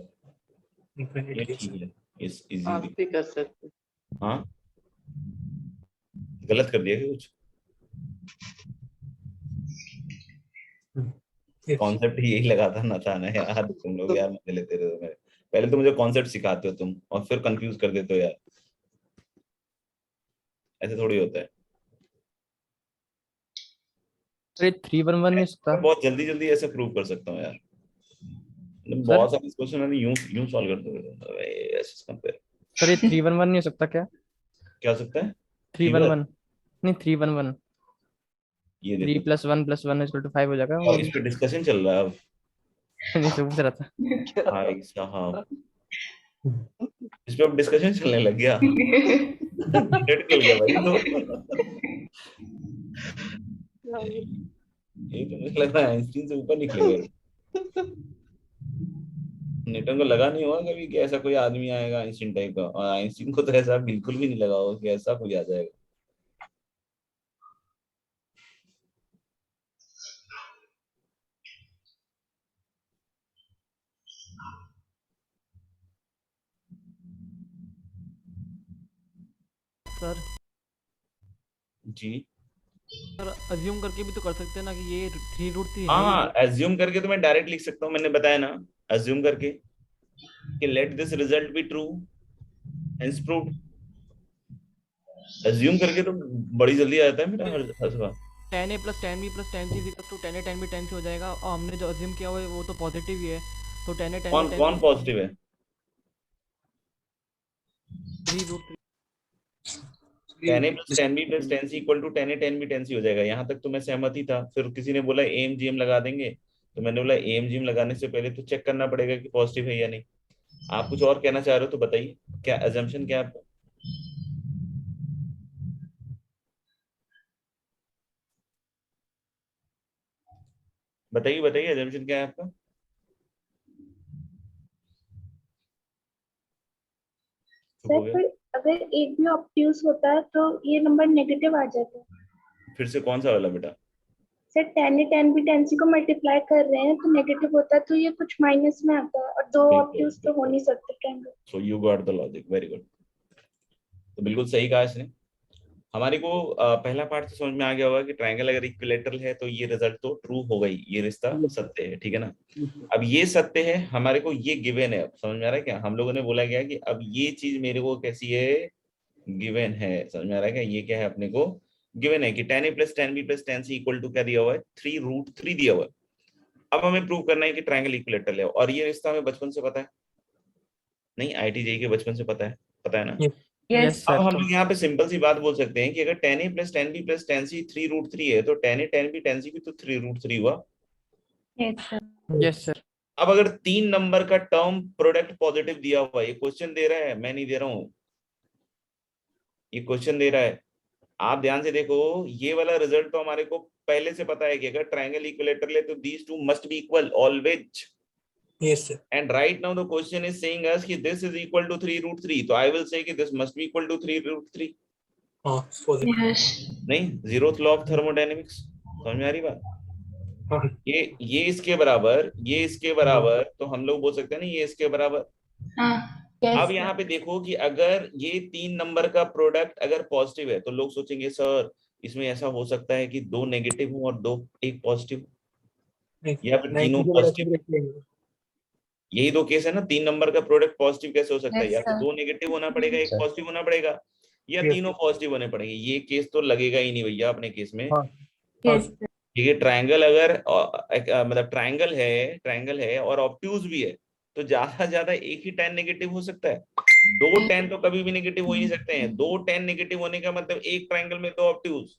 ये ठीक है, इस आप इजी। भी कर सकते। हाँ गलत कर दिया क्या कुछ? कॉन्सेप्ट ही यही लगा था ना, था ना यार, तुम लोग यार मजे लेते रहो मेरे। पहले तो मुझे कॉन्सेप्ट सिखाते हो तुम और फिर कंफ्यूज कर देते हो यार, ऐसे थोड़ी होता है। सर 311 नहीं हो सकता? मैं बहुत जल्दी जल्दी ऐसे प्रूव कर सकता हूँ यार, बहुत सारे क्वेश्चन मैंने यूं सॉल्व कर दूंगा ऐसे कंपेयर। सर ये 311 नहीं हो सकता क्या? क्या हो सकता है? 311 नहीं 311 ये 3 देखो, plus 1 plus 1 is equal to 5 हो जाएगा। और इस पे डिस्कशन चल रहा है अब। नहीं सब पूछ रहा था। भाई साहब, इस पे अब डिस्कशन चलने लग गया। नेट चल गया भाई तो। ये तो मुझे लग रहा है आइंस्टीन से ऊपर निकलेगा। न्यूटन को लगा नहीं होगा कभी कि ऐसा कोई आदमी आएगा आइंस्टीन टाइप का, और आइंस्टीन को तो ऐसा बिल्कुल भी नहीं लगा होगा कि ऐसा कोई आ जाएगा। सर जी सर अज्यूम करके भी तो कर सकते हैं ना कि ये 3√3 है। हाँ, एज्यूम करके तो मैं डायरेक्ट लिख सकता हूँ, मैंने बताया ना, एज्यूम करके कि let this result be true hence proved. Assume करके तो बड़ी जल्दी आ जाता है मेरा हर सवाल। 10a plus 10b plus 10c is equal to 10a 10b 10c हो जाएगा, और हमने जो अज्यूम किया हुआ है वो तो पॉजिटिव ही है, तो 10a 10b कौन 10c कौन पॉजिटिव है? 3√3 10a plus 10b plus 10c equal to 10a 10b 10c हो जाएगा। यहाँ तक तो मैं सहमत ही था। फिर किसी ने बोला AMGM लगा देंगे, तो मैंने बोला AMGM लगाने से पहले तो चेक करना पड़ेगा कि पॉजिटिव है या नहीं। आप कुछ और कहना चाह रहे हो तो बताइए, क्या अजम्पशन क्या है आपका? बताइए बताइए, अजम्पशन क्या है आपका? सर फिर अगर एक भी ऑब्ट्यूज होता है तो ये नंबर नेगेटिव आ जाता है। फिर से कौन सा वाला बेटा? सर 10a 10b 10c को मल्टीप्लाई कर रहे हैं तो नेगेटिव होता है, तो ये कुछ माइनस में आता है, और दो ऑब्ट्यूज तो हो नहीं सकते triangle. So you got the logic, very good. तो बिल्कुल सही कहा इसने। हमारे को पहला पार्ट तो समझ में आ गया होगा कि ट्रायंगल अगर इक्विलेटरल है तो ये रिजल्ट तो ट्रू हो गई, ये रिश्ता सत्य है, ठीक है ना। अब ये सत्य है, हमारे को ये गिवन है। अब समझ में आ रहा है क्या? हम लोगों ने बोला गया कि अब ये चीज मेरे को कैसी है, गिवन है। समझ में आ रहा है क्या? ये क्या है अपने को गिवन है कि 10a plus 10b plus 10c equal to क्या दिया हुआ है, 3√3 दिया हुआ है। अब हमें प्रूव करना है कि ट्रायंगल इक्विलेटरल है, और ये रिश्ता हमें बचपन से पता है नहीं, IIT JEE के बचपन से पता है ना। यस अब सर। हम लोग यहाँ पे सिंपल सी बात बोल सकते हैं कि अगर 10a plus 10b plus 10c 3√3 है तो 10a 10b 10c भी तो 3√3 हुआ। Yes sir. अब अगर 3 नंबर का टर्म प्रोडक्ट पॉजिटिव दिया हुआ है, ये क्वेश्चन दे रहा है, मैं नहीं दे रहा हूं, ये क्वेश्चन दे रहा है। आप ध्यान से देखो, ये वाला रिजल्ट तो हमारे को पहले से पता है कि अगर ट्रायंगल इक्विलेटरल है तो these two must be equal always. Yes, sir. And right now the question is saying us कि this is equal to 3√3, तो I will say कि this must be equal to 3√3. हाँ, positive. नहीं, zeroth law of thermodynamics. समझ में आ रही बात? हाँ। ये इसके बराबर, ये इसके बराबर, तो हम लोग बोल सकते हैं ना ये इसके बराबर। अब यहाँ पे देखो कि अगर ये 3 नंबर का प्रोडक्ट अगर पॉजिटिव है तो लोग सोचेंगे सर इसमें ऐसा हो सकता है कि 2 नेगेटिव हो और 2 एक पॉजिटिव, या फिर तीनों 90 से बड़ा पॉजिटिव। सब रख लेंगे। यही 2 केस है ना, 3 नंबर का प्रोडक्ट पॉजिटिव कैसे हो सकता है? Yes, या तो sir. 2 नेगेटिव होना पड़ेगा, एक पॉजिटिव होना पड़ेगा, या Yes. तीनों पॉजिटिव होने पड़ेंगे। ये केस तो लगेगा ही नहीं भैया अपने केस में। हाँ। Yes. ठीक है, ट्रायंगल अगर मतलब ट्रायंगल है और ऑब्ट्यूज भी है, तो ज्यादा ज्यादा एक ही tan नेगेटिव हो सकता है। 2 tan तो कभी भी नेगेटिव हो ही नहीं सकते हैं। 2 tan नेगेटिव होने का मतलब एक ट्रायंगल में 2 ऑब्ट्यूज।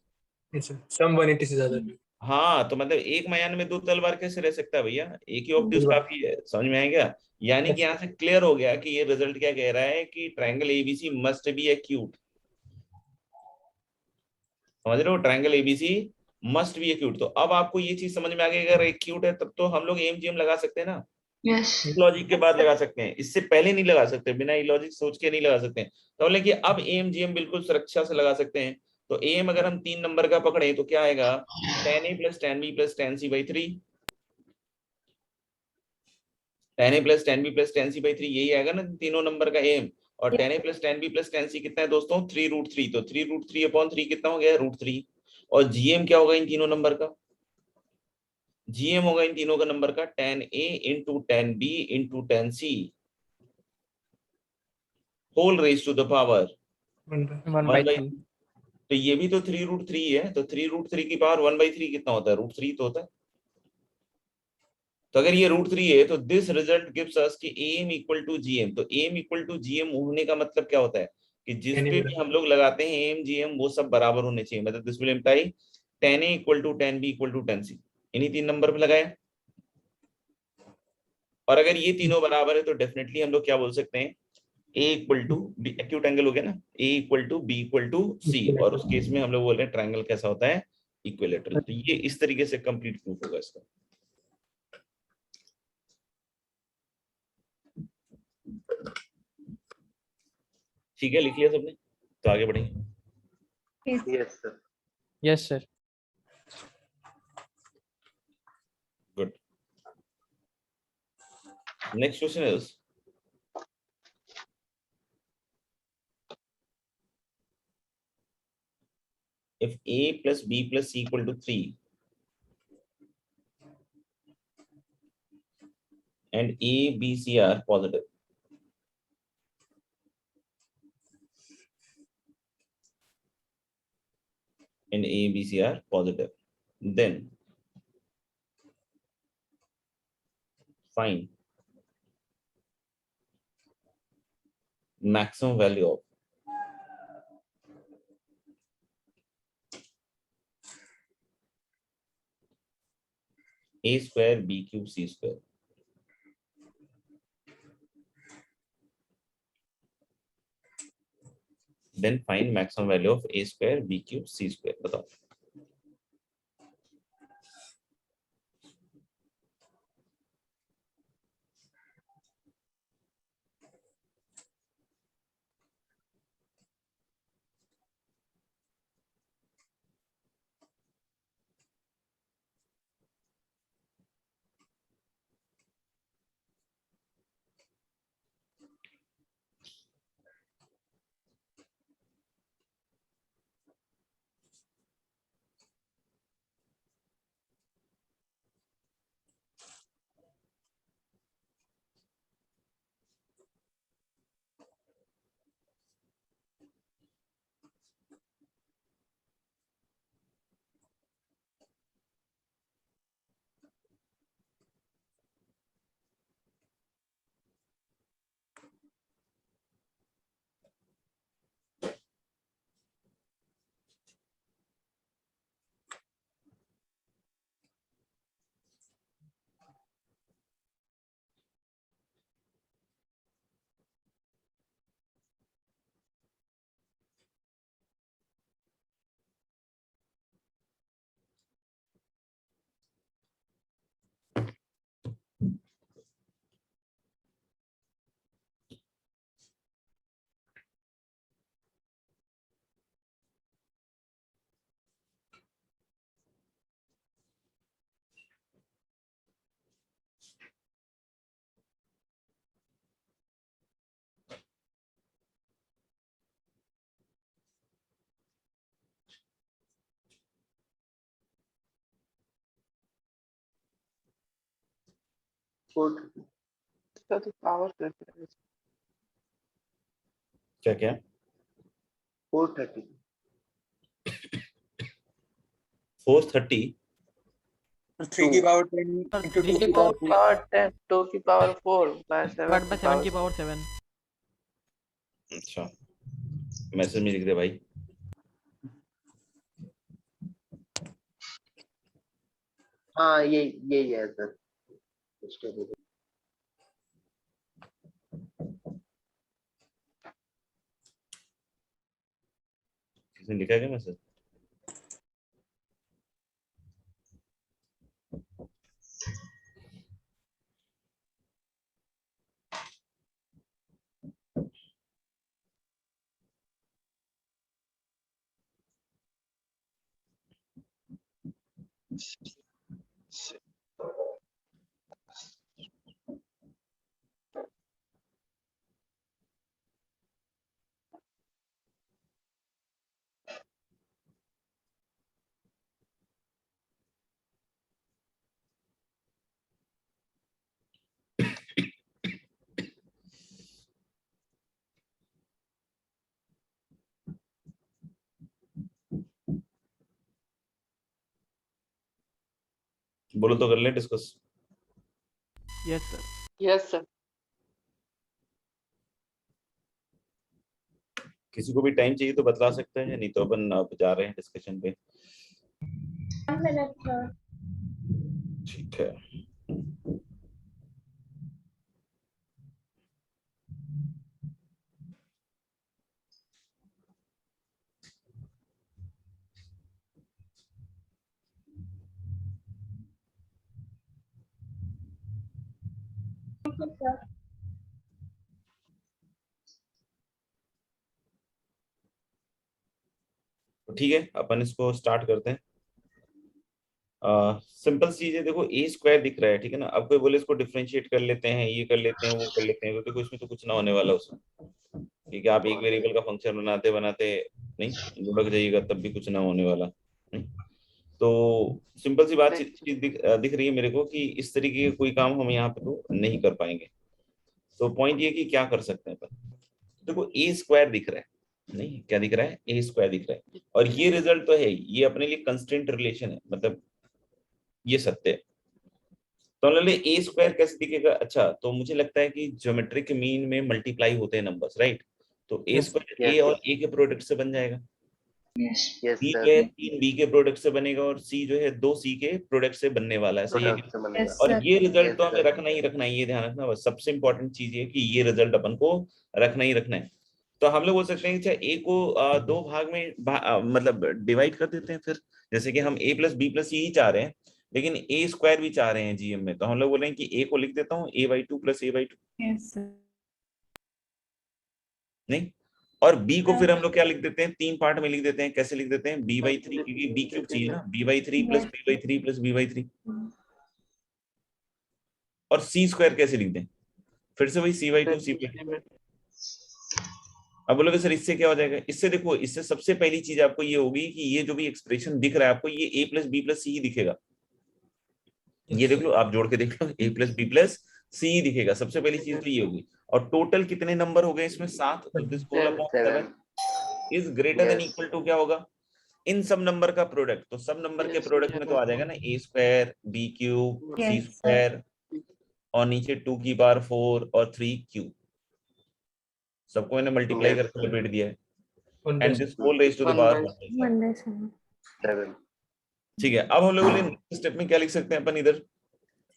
Yes, sir. सम 180 से ज्यादा नहीं। हाँ, तो मतलब एक मयान में 2 तलवार कैसे रह सकता है भैया? एक ही ऑब्ट्यूज बिल्कुल। काफी है। समझ में आएगा? यानी कि यहाँ से क्लियर हो गया कि ये रिजल्ट क्या कह रहा है कि triangle ABC must be acute. समझ रहे हो? Triangle ABC must be acute. तो अब आपको ये चीज समझ में आ गई, अगर एक्यूट है तब तो हम लोग एमजीएम लगा सकते हैं ना। Yes. लॉजिक के बाद लगा सकते हैं, इससे पहले नहीं लगा सकते, बिना लॉजिक सोच के नहीं लगा सकते हैं। तो बोले कि अब एमजीएम बिल्कुल सुरक्षा से लगा सकते हैं। तो एम अगर हम 3 नंबर का पकड़े तो क्या आएगा? tan a plus tan b plus tan c by 3। tan a plus tan b plus tan c by 3 यही आएगा ना तीनों नंबर का एम। और tan a plus tan b plus tan c कितना है दोस्तों? 3√3। तो 3√3/3 कितना हो गया? √3। और जीएम क्या होगा इन तीनों नंबर का? जीएम होगा इन तीनों का नंबर का tan a into tan b into tan c whole raise to the power 1/3. तो ये भी तो 3√3 है, तो 3√3 की पावर 1/3 कितना होता है? √3 तो होता है। तो अगर ये √3 है तो दिस रिजल्ट गिव्स अस कि एम इक्वल टू जीएम। तो एम इक्वल टू जीएम होने का मतलब क्या होता है कि जिस पे भी हम लोग लगाते हैं एम जीएम वो सब बराबर होने चाहिए। मतलब this will imply tan a equal to tan b equal to tan c। इन्हीं 3 नंबर पे लगाया। और अगर ये तीनों बराबर है तो डेफिनेटली हम लोग क्या बोल सकते हैं? a equal to b, acute angle हो गया ना, a equal to b equal to c। और उस केस में हम लोग बोल रहे हैं ट्रायंगल कैसा होता है? इक्विलैटरल। तो ये इस तरीके से कंप्लीट प्रूफ होगा इसका। ठीक है, लिख लिया सबने? तो आगे बढ़ेंगे। Yes sir. Yes, sir. Good. Next question is if a plus b plus c equal to 3 and a b c are positive, and a b c are positive, then find maximum value of a square b cube c square। then find maximum value of a square b cube c square। बताओ। 430 इसका तो power करता है। क्या क्या 430 430 3 की power 10 Sir, into 2 3 की की पावर 3 पावर 10 2 की पावर 4 बाय 7 डिवाइड बाय 7 की पावर 7। अच्छा मैसेज में लिख दे भाई। हाँ ये है सर। किसने लिखा है क्या मैसेज? बोलो तो कर ले discuss. Yes sir. Yes sir. किसी को भी टाइम चाहिए तो बतला सकते हैं, नहीं तो अपन अब जा रहे हैं डिस्कशन पे। 1 minute, sir. ठीक है। Thank you, sir. ठीक है अपन इसको स्टार्ट करते हैं। सिंपल चीज है, देखो ए स्क्वायर दिख रहा है, ठीक है ना। अब कोई बोले इसको डिफरेंशिएट कर लेते हैं, ये कर लेते हैं, वो कर लेते हैं, तो देखो इसमें तो कुछ ना होने वाला उसमें, क्योंकि आप एक वेरिएबल का फंक्शन बनाते बनाते नहीं लुढ़क जाइएगा तब भी कुछ ना होने वाला। तो सिंपल सी बात चीज दिख रही है मेरे को कि इस तरीके के कोई काम हम यहाँ पे तो नहीं कर पाएंगे। तो पॉइंट ये कि क्या कर सकते हैं अपन, देखो ए स्क्वायर दिख रहा है, नहीं क्या दिख रहा है, ए स्क्वायर दिख रहा है, और ये रिजल्ट तो है, ये अपने लिए कंस्टेंट रिलेशन है, मतलब ये सत्य है। तो हमने ए स्क्वायर कैसे दिखेगा, अच्छा तो मुझे लगता है कि ज्योमेट्रिक मीन में मल्टीप्लाई होते हैं नंबर्स, राइट। तो ए स्क्वायर ए और ए के प्रोडक्ट से बन जाएगा, बी जो है 3 बी के प्रोडक्ट से बनेगा, और सी जो है 2 सी के प्रोडक्ट से बनने वाला है, सही है कि? और ये रिजल्ट तो हमें रखना ही रखना है, ये ध्यान रखना, बस सबसे इंपॉर्टेंट चीज ये कि ये रिजल्ट अपन को रखना ही रखना है। तो हम लोग बोल सकते हैं कि ए को 2 भाग में मतलब डिवाइड कर देते हैं फिर, जैसे कि हम ए प्लस बी प्लस सी ही चाह रहे हैं, लेकिन ए स्क्वायर भी चाह रहे हैं जीएम में, तो हम लोग बोल रहे हैं कि ए को लिख देता हूँ a/2 प्लस a/2, नहीं, और बी को फिर हम लोग क्या लिख देते हैं, 3 पार्ट में लिख देते हैं। कैसे लिख देते हैं, b/3, क्योंकि b क्यूब चाहिए ना, b/3 plus b/3 plus b/3। और c स्क्वायर कैसे लिख दें, फिर से वही c/2 c/2। अब बोलोगे सर इससे क्या हो जाएगा, इससे देखो, इससे सबसे पहली चीज आपको ये होगी कि ये जो भी एक्सप्रेशन दिख रहा है आपको, ये a प्लस बी प्लस सी ही दिखेगा। ये देख लो, आप जोड़ के देख लो, a प्लस बी प्लस सी ही दिखेगा, सबसे पहली चीज तो ये होगी। और टोटल कितने नंबर हो गए इसमें, 7, तो this whole upon 7 is greater than equal to क्या होगा, इन सब नंबर का प्रोडक्ट। तो सब नंबर के प्रोडक्ट में तो आ जाएगा ना a square b cube c square और नीचे 2 की पावर 4 और 3 क्यूब, सबको मैंने मल्टीप्लाई करके लपेट दिया है, and this whole raise to the power 7। ठीक है। अब हम लोग नेक्स्ट स्टेप में क्या लिख सकते हैं अपन, इधर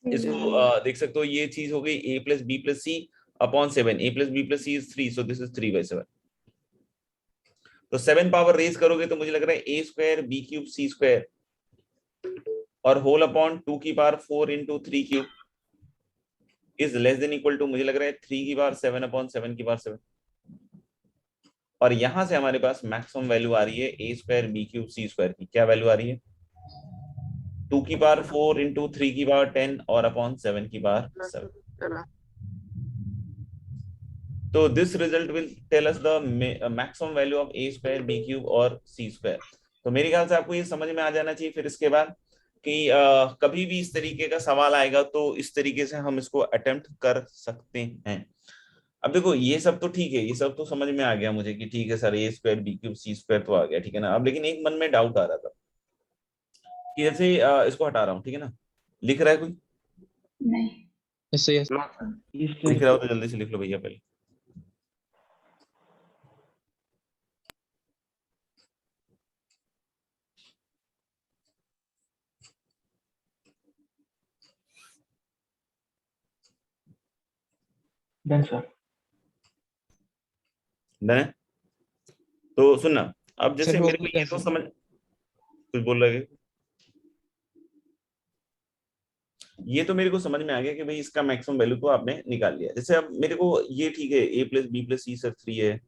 इसको देख सकते हो, ये चीज हो गई a plus b plus c upon 7, a plus b plus c is 3, so this is 3/7। तो 7 पावर रेज करोगे तो मुझे लग रहा है a square b cube c square और होल अपॉन 2 की power 4 into 3 cube is less than equal to, मुझे लग रहा है 3 की पावर 7 अपॉन 7 की पावर 7। और यहां से हमारे पास मैक्सिमम वैल्यू आ रही है a square b cube c square की, क्या वैल्यू आ रही है, 2 की पावर 4 इंटू 3 की पावर 10 और अपॉन 7 की पावर 7। तो this result will tell us the maximum value of a square b cube और c स्क्वायर। तो मेरे ख्याल से आपको ये समझ में आ जाना चाहिए। फिर इसके बाद कि कभी भी इस तरीके का सवाल आएगा तो इस तरीके से हम इसको अटेम्प्ट कर सकते हैं। अब देखो ये सब तो ठीक है, ये सब तो समझ में आ गया मुझे कि ठीक है सर ए square b cube c square तो आ गया, ठीक है ना। अब लेकिन एक मन में डाउट आ रहा था कि जैसे इसको हटा रहा हूँ, ठीक है ना, लिख रहा है कोई? नहीं। यस यस लिख रहा हो तो जल्दी से लिख लो भैया पहले। Done sir. डन है? तो सुनना, अब सर जैसे हो मेरे को गया ये तो सर। समझ, कुछ बोल रहे, ये तो मेरे को समझ में आ गया कि भाई इसका मैक्सिमम वैल्यू तो आपने निकाल लिया। जैसे अब मेरे को ये ठीक है a plus b plus c sir 3 है,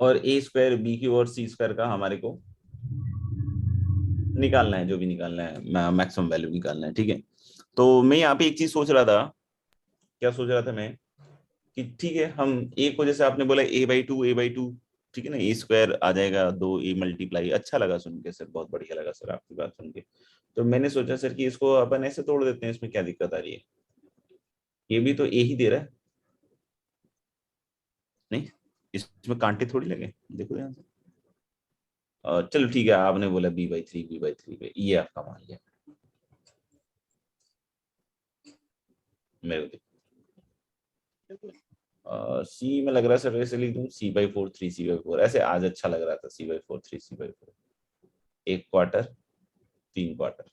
और ए स्क्वायर बी क्यू और सी स्क्वायर का हमारे को निकालना है, जो भी निकालना है मैक्सिमम वैल्यू निकालना है, ठीक है। तो मैं यहाँ पे एक चीज सोच रहा था, क्या सोच रहा था मैं, कि ठीक है हम ए को जैसे आपने बोला a/2 ठीक है ना, ए स्क्वायर आ जाएगा 2a मल्टीप्लाई, अच्छा लगा सुन के सर, बहुत बढ़िया लगा सर आपकी बात सुन के। तो मैंने सोचा सर कि इसको अपन ऐसे तोड़ देते हैं, इसमें क्या दिक्कत आ रही है, ये भी तो ए ही दे रहा है, नहीं इसमें कांटे थोड़ी लगे, देखो यहाँ से। चलो ठीक है, आपने बोला b/3 ये आपका मान लिया, मेरे को सी में लग रहा है सर, वैसे लिख दूं c/4 3c/4, ऐसे आज अच्छा लग रहा था c/4 3c/4, 1 क्वार्टर 3 क्वार्टर,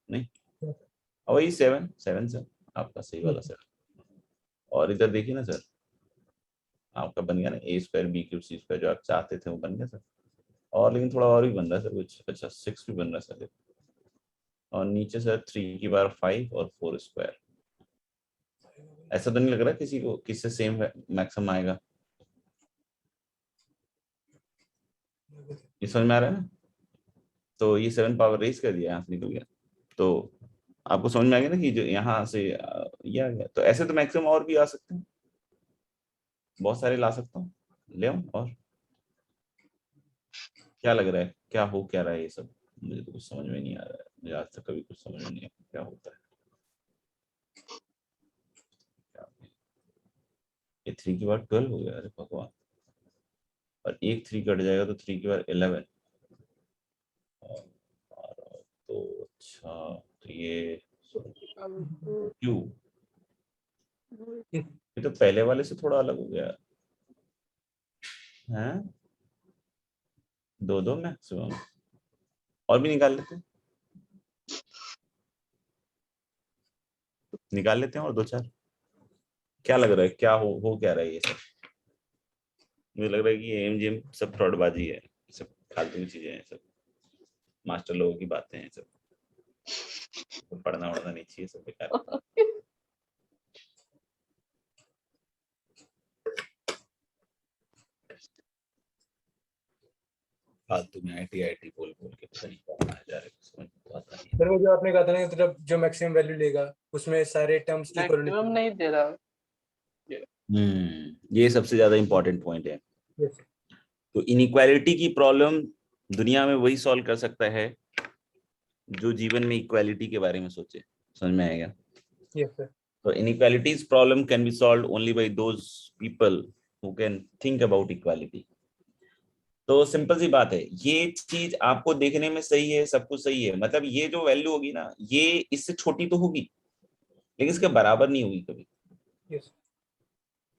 नहीं और वही 7 सर आपका सही वाला सर। और इधर देखिए ना सर, आपका बन गया ना a square b cube c square, जो आप चाहते थे वो बन गया सर। और लेकिन थोड़ा और भी बन रहा है सर कुछ, अच्छा 6 भी बन रहा है सर, और नीचे सर 3 की पावर 5 और 4 स्क्वायर। ऐसा तो नहीं लग रहा किसी को किससे सेम मैक्सिमम आएगा, ये समझ में आ रहा है ना। तो ये 7 पावर रेज कर दिया, यहाँ से निकल गया, तो आपको समझ में आ गया ना कि जो यहाँ से ये आ गया। तो ऐसे तो मैक्सिमम और भी आ सकते हैं, बहुत सारे ला सकता हूँ, ले आऊं। और क्या लग रहा है, क्या हो क्या रहा है ये सब, मुझे तो कुछ समझ में नहीं आ रहा है, मुझे आज तक कभी कुछ समझ में नहीं आया क्या होता है। ये 3 की बार 12 हो गया, अरे भगवान, और एक 3 कट जाएगा तो 3 की बार 11, तो अच्छा तो ये क्यों, ये तो पहले वाले से थोड़ा अलग हो गया है, 2 मैक्सिमम, और भी निकाल लेते हैं, और 2-4, क्या लग रहा है, क्या हो क्या रहा है ये सब। मुझे लग रहा है कि एमजीएम सब फ्रॉडबाजी है, सब फालतू की चीजें हैं, सब मास्टर लोगों की बातें हैं, सब तो पढ़ना वढ़ना नहीं चाहिए, सब बेकार। फालतू में आईटी बोल के पता नहीं कहाँ जा रहे, समझ में आता नहीं। सर वो जो आपने कहा था ना, मतलब जो मैक्सिमम वैल्यू लेगा उसमें सारे टर्म्स इक्वल होने मैक्सिमम नहीं दे रहा। ये सबसे ज्यादा इंपॉर्टेंट पॉइंट है। Yes. तो इनइक्वालिटी की प्रॉब्लम दुनिया में वही सॉल्व कर सकता है जो जीवन में इक्वालिटी के बारे में सोचे, समझ में आएगा। Yes, sir. So inequalities problem can be solved only by those people who can think about equality. तो सिंपल सी बात है, ये चीज आपको देखने में सही है, सब कुछ सही है, मतलब ये जो वैल्यू होगी ना, ये इससे छोटी तो होगी लेकिन इसके बराबर नहीं होगी कभी। Yes.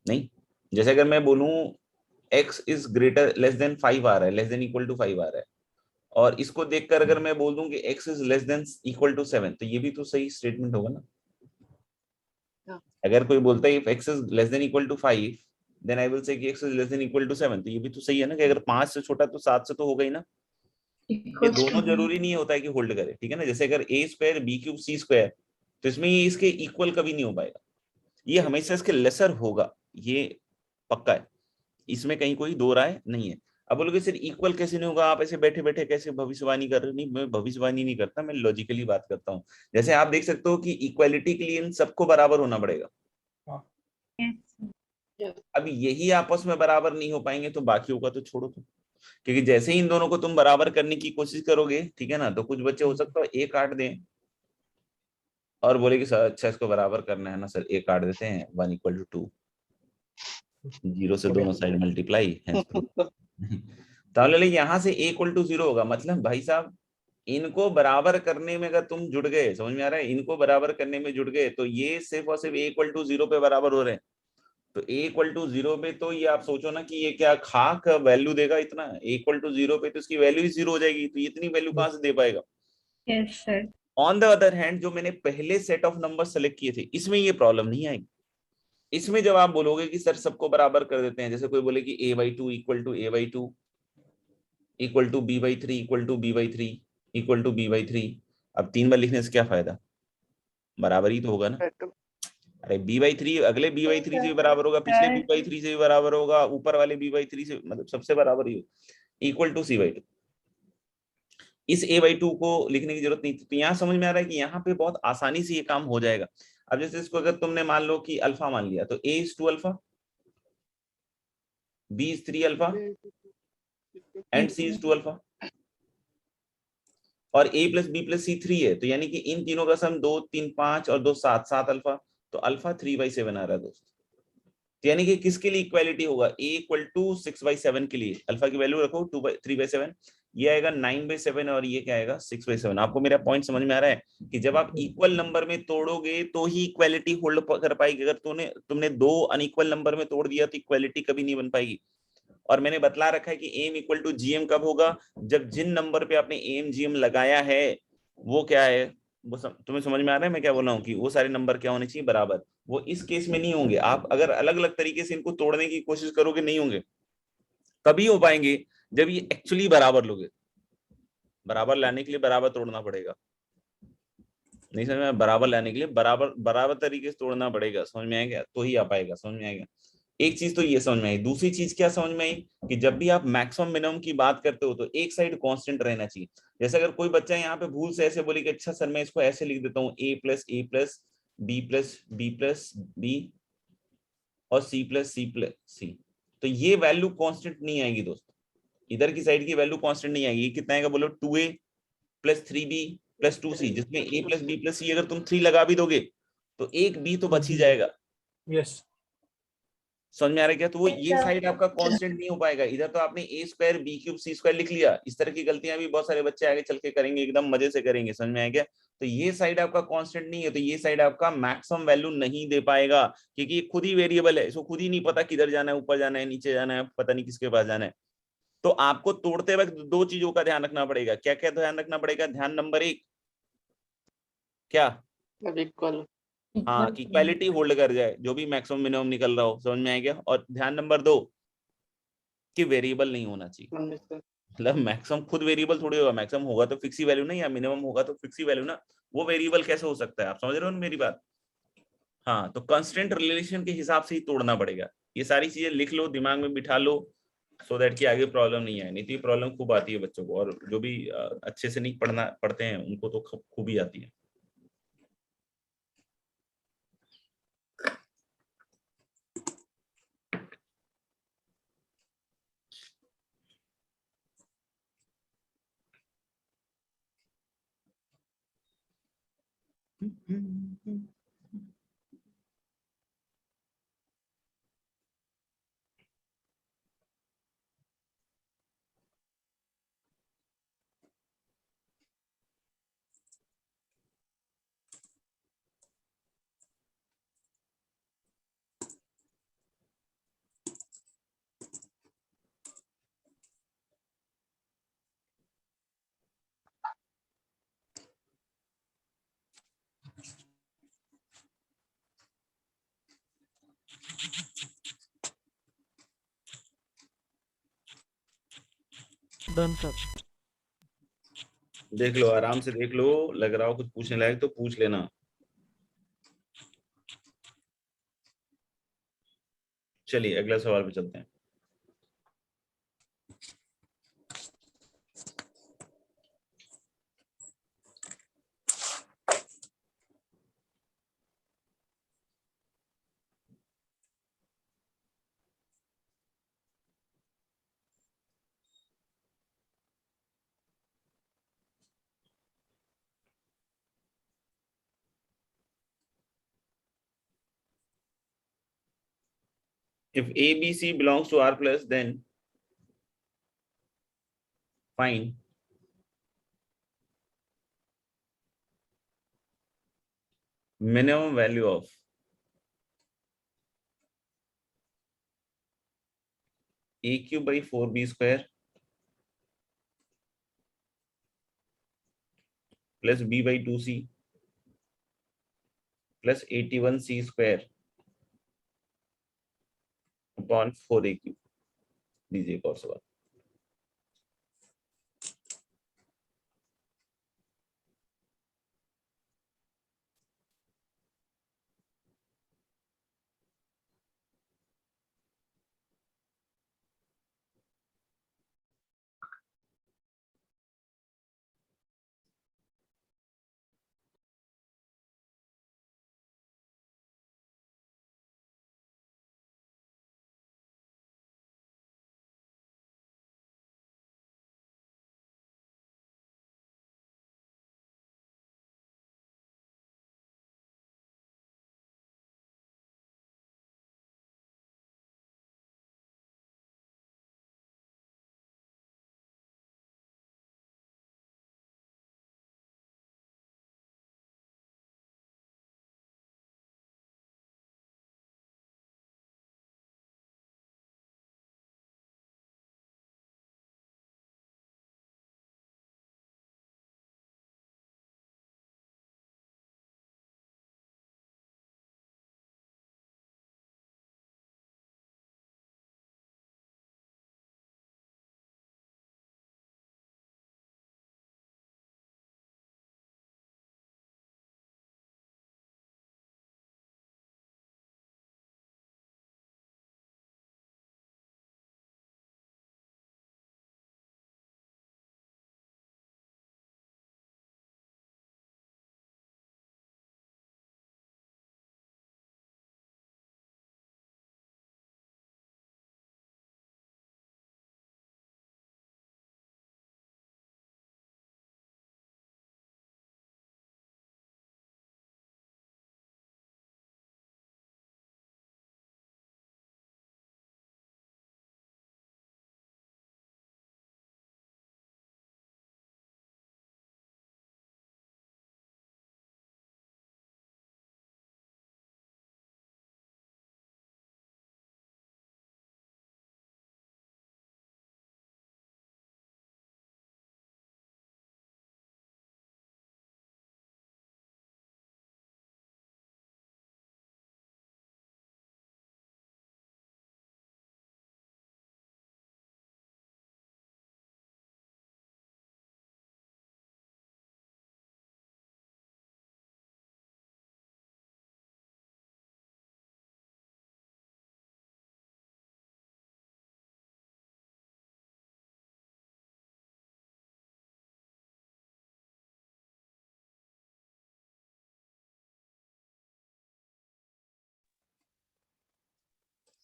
नहीं, जैसे अगर मैं बोलूं x is greater less than 5 आ रहा है, लेस देन इक्वल टू 5 आ रहा है, और इसको देखकर अगर मैं बोल दूं कि x is less than equal to 7, तो ये भी तो सही स्टेटमेंट होगा ना। अगर कोई बोलता है if x is less than equal to 5 then I will say कि x is less than equal to 7, तो ये भी तो सही है ना कि अगर 5 से छोटा तो 7 से तो होगा ही ना। ये दोनों जरूरी नहीं होता है कि होल्ड करे, ठीक है ना। जैसे अगर a square b cube c square, तो इसमें ये इसके इक्वल कभी नहीं हो पाएगा, ये हमेशा इसके लेसर होगा, ये पक्का है, इसमें कहीं कोई दो राय नहीं है। अब बोलोगे सर इक्वल कैसे नहीं होगा, आप ऐसे बैठे बैठे कैसे भविष्यवाणी कर रहे हो। नहीं, मैं भविष्यवाणी नहीं करता, मैं लॉजिकली बात करता हूँ। जैसे आप देख सकते हो कि इक्वालिटी के लिए इन सबको बराबर होना पड़ेगा, Yes. अब यही आपस में बराबर नहीं हो पाएंगे तो बाकियों का तो छोड़ो तुम, क्योंकि जैसे ही इन दोनों को तुम बराबर करने की कोशिश करोगे, ठीक है ना, तो कुछ बच्चे हो सकता है ए काट दें और बोले कि सर अच्छा इसको बराबर करना है ना सर, ए काट देते हैं, 1 = 2, 0 से दोनों साइड मल्टीप्लाई है। तो यहाँ से a = 0 होगा, मतलब भाई साहब इनको बराबर करने में अगर तुम जुड़ गए, समझ में आ रहा है, इनको बराबर करने में जुड़ गए तो ये सिर्फ और सिर्फ a = 0 पे बराबर हो रहे हैं। तो a = 0 पे तो ये आप सोचो ना कि ये क्या खाक वैल्यू देगा इतना, a = 0 पे तो इसकी वैल्यू ही 0 हो जाएगी, तो इतनी वैल्यू कहाँ से दे पाएगा। Yes, sir. On the other hand जो मैंने पहले सेट ऑफ नंबर सेलेक्ट किए थे इसमें ये प्रॉब्लम नहीं आएगी। इसमें जब आप बोलोगे कि सर सबको बराबर कर देते हैं, जैसे कोई बोले कि a/2 = a/2 = b/3 = b/3 = b/3, अब 3 बार लिखने से क्या फायदा, बराबर ही तो होगा ना। अरे b/3 अगले b/3 से भी बराबर होगा, पिछले b/3 से भी बराबर होगा, ऊपर वाले b/3 से, मतलब सबसे बराबर ही हो, = c/2। इस a/2 को लिखने की जरूरत नहीं थी। तो यहाँ समझ में आ रहा है कि यहाँ पे बहुत आसानी से ये काम हो जाएगा। अब जैसे इसको अगर तुमने मान लो कि अल्फा मान लिया, तो a is 2 alpha, b is 3 alpha and c is 2 alpha, और a + b + c 3 है, तो यानी कि इन तीनों का सम 2 3 5 और 2 7 7 अल्फा, तो अल्फा 3/7 आ रहा है दोस्त। तो यानी कि किसके लिए इक्वालिटी होगा, a = 6/7 के लिए अल्फा की वैल्यू रखो 3/7, ये आएगा 9/7 और ये क्या आएगा 6/7। आपको मेरा पॉइंट समझ में आ रहा है कि जब आप इक्वल नंबर में तोड़ोगे तो ही इक्वालिटी होल्ड कर पाएगी। अगर तुमने 2 अनइक्वल नंबर में तोड़ दिया तो इक्वालिटी कभी नहीं बन पाएगी। और मैंने बतला रखा है कि एम = GM कब होगा, जब जिन नंबर पे आपने एम GM लगाया है वो क्या है, वो तुम्हें समझ में आ रहा है मैं क्या बोल रहा हूँ, कि वो सारे नंबर क्या होने चाहिए, बराबर। वो इस केस में नहीं होंगे। आप अगर अलग अलग तरीके से इनको तोड़ने की कोशिश करोगे नहीं होंगे, तभी हो पाएंगे जब ये एक्चुअली बराबर लोगे। बराबर लाने के लिए बराबर तोड़ना पड़ेगा, नहीं समझ में, बराबर लाने के लिए बराबर तरीके से तोड़ना पड़ेगा, समझ में आएगा तो ही आ पाएगा, समझ में आएगा। एक चीज तो ये समझ में आई। दूसरी चीज क्या समझ में आई कि जब भी आप मैक्सिमम मिनिमम की बात करते हो तो एक साइड कांस्टेंट रहना चाहिए। जैसे अगर कोई बच्चा यहाँ पे भूल से ऐसे बोले कि अच्छा सर मैं इसको ऐसे लिख देता हूँ, a + a + b + b + b और c + c + c, तो ये वैल्यू कांस्टेंट नहीं आएगी दोस्त, इधर की साइड की वैल्यू कांस्टेंट नहीं आएगी। कितना आएगा बोलो, 2a + 3b + 2c, जिसमें a + b + c अगर तुम 3 लगा भी दोगे तो एक b तो बच ही जाएगा। यस, समझ में आ रहा है क्या। तो वो ये साइड आपका कांस्टेंट नहीं हो पाएगा। इधर तो आपने a² b³ c² लिख लिया, इस तरह की गलतियां भी बहुत सारे बच्चे आगे चल के करेंगे, एकदम मजे से करेंगे, समझ में आ गया। तो ये साइड आपका कांस्टेंट नहीं है, तो ये साइड आपका मैक्सिमम वैल्यू नहीं दे पाएगा, क्योंकि ये खुद ही वेरिएबल है, इसको खुद ही नहीं पता किधर जाना है, ऊपर जाना है नीचे जाना है, पता नहीं किसके पास जाना है। तो आपको तोड़ते वक्त 2 चीजों का ध्यान रखना पड़ेगा। क्या क्या ध्यान रखना पड़ेगा, ध्यान नंबर 1 क्या, इक्वल। हाँ, कि क्वालिटी होल्ड कर जाए, जो भी मैक्सिमम मिनिमम निकल रहा हो, समझ में आ गया। और ध्यान नंबर 2 कि वेरिएबल नहीं होना चाहिए। मतलब मैक्सिमम खुद वेरिएबल थोड़ी होगा, मैक्सिमम होगा तो फिक्स ही वैल्यू ना, या मिनिमम होगा तो फिक्स ही वैल्यू ना, वो वेरिएबल कैसे हो सकता है, आप समझ रहे हो ना मेरी बात। हाँ, तो कंस्टेंट रिलेशन के हिसाब से ही तोड़ना पड़ेगा। ये सारी चीजें लिख लो, दिमाग में बिठा लो, सो दैट कि आगे प्रॉब्लम नहीं आए। नहीं तो ये प्रॉब्लम खूब आती है बच्चों को, और जो भी अच्छे से नहीं पढ़ते हैं उनको तो खूब ही आती है। Done sir. देख लो, आराम से देख लो, लग रहा हो कुछ पूछने लायक तो पूछ लेना। चलिए अगला सवाल पे चलते हैं। If A, B, C belongs to R plus, then find minimum value of A cube by 4B square plus B by 2C plus 81C square upon 4A cube. दीजिए एक और सवाल।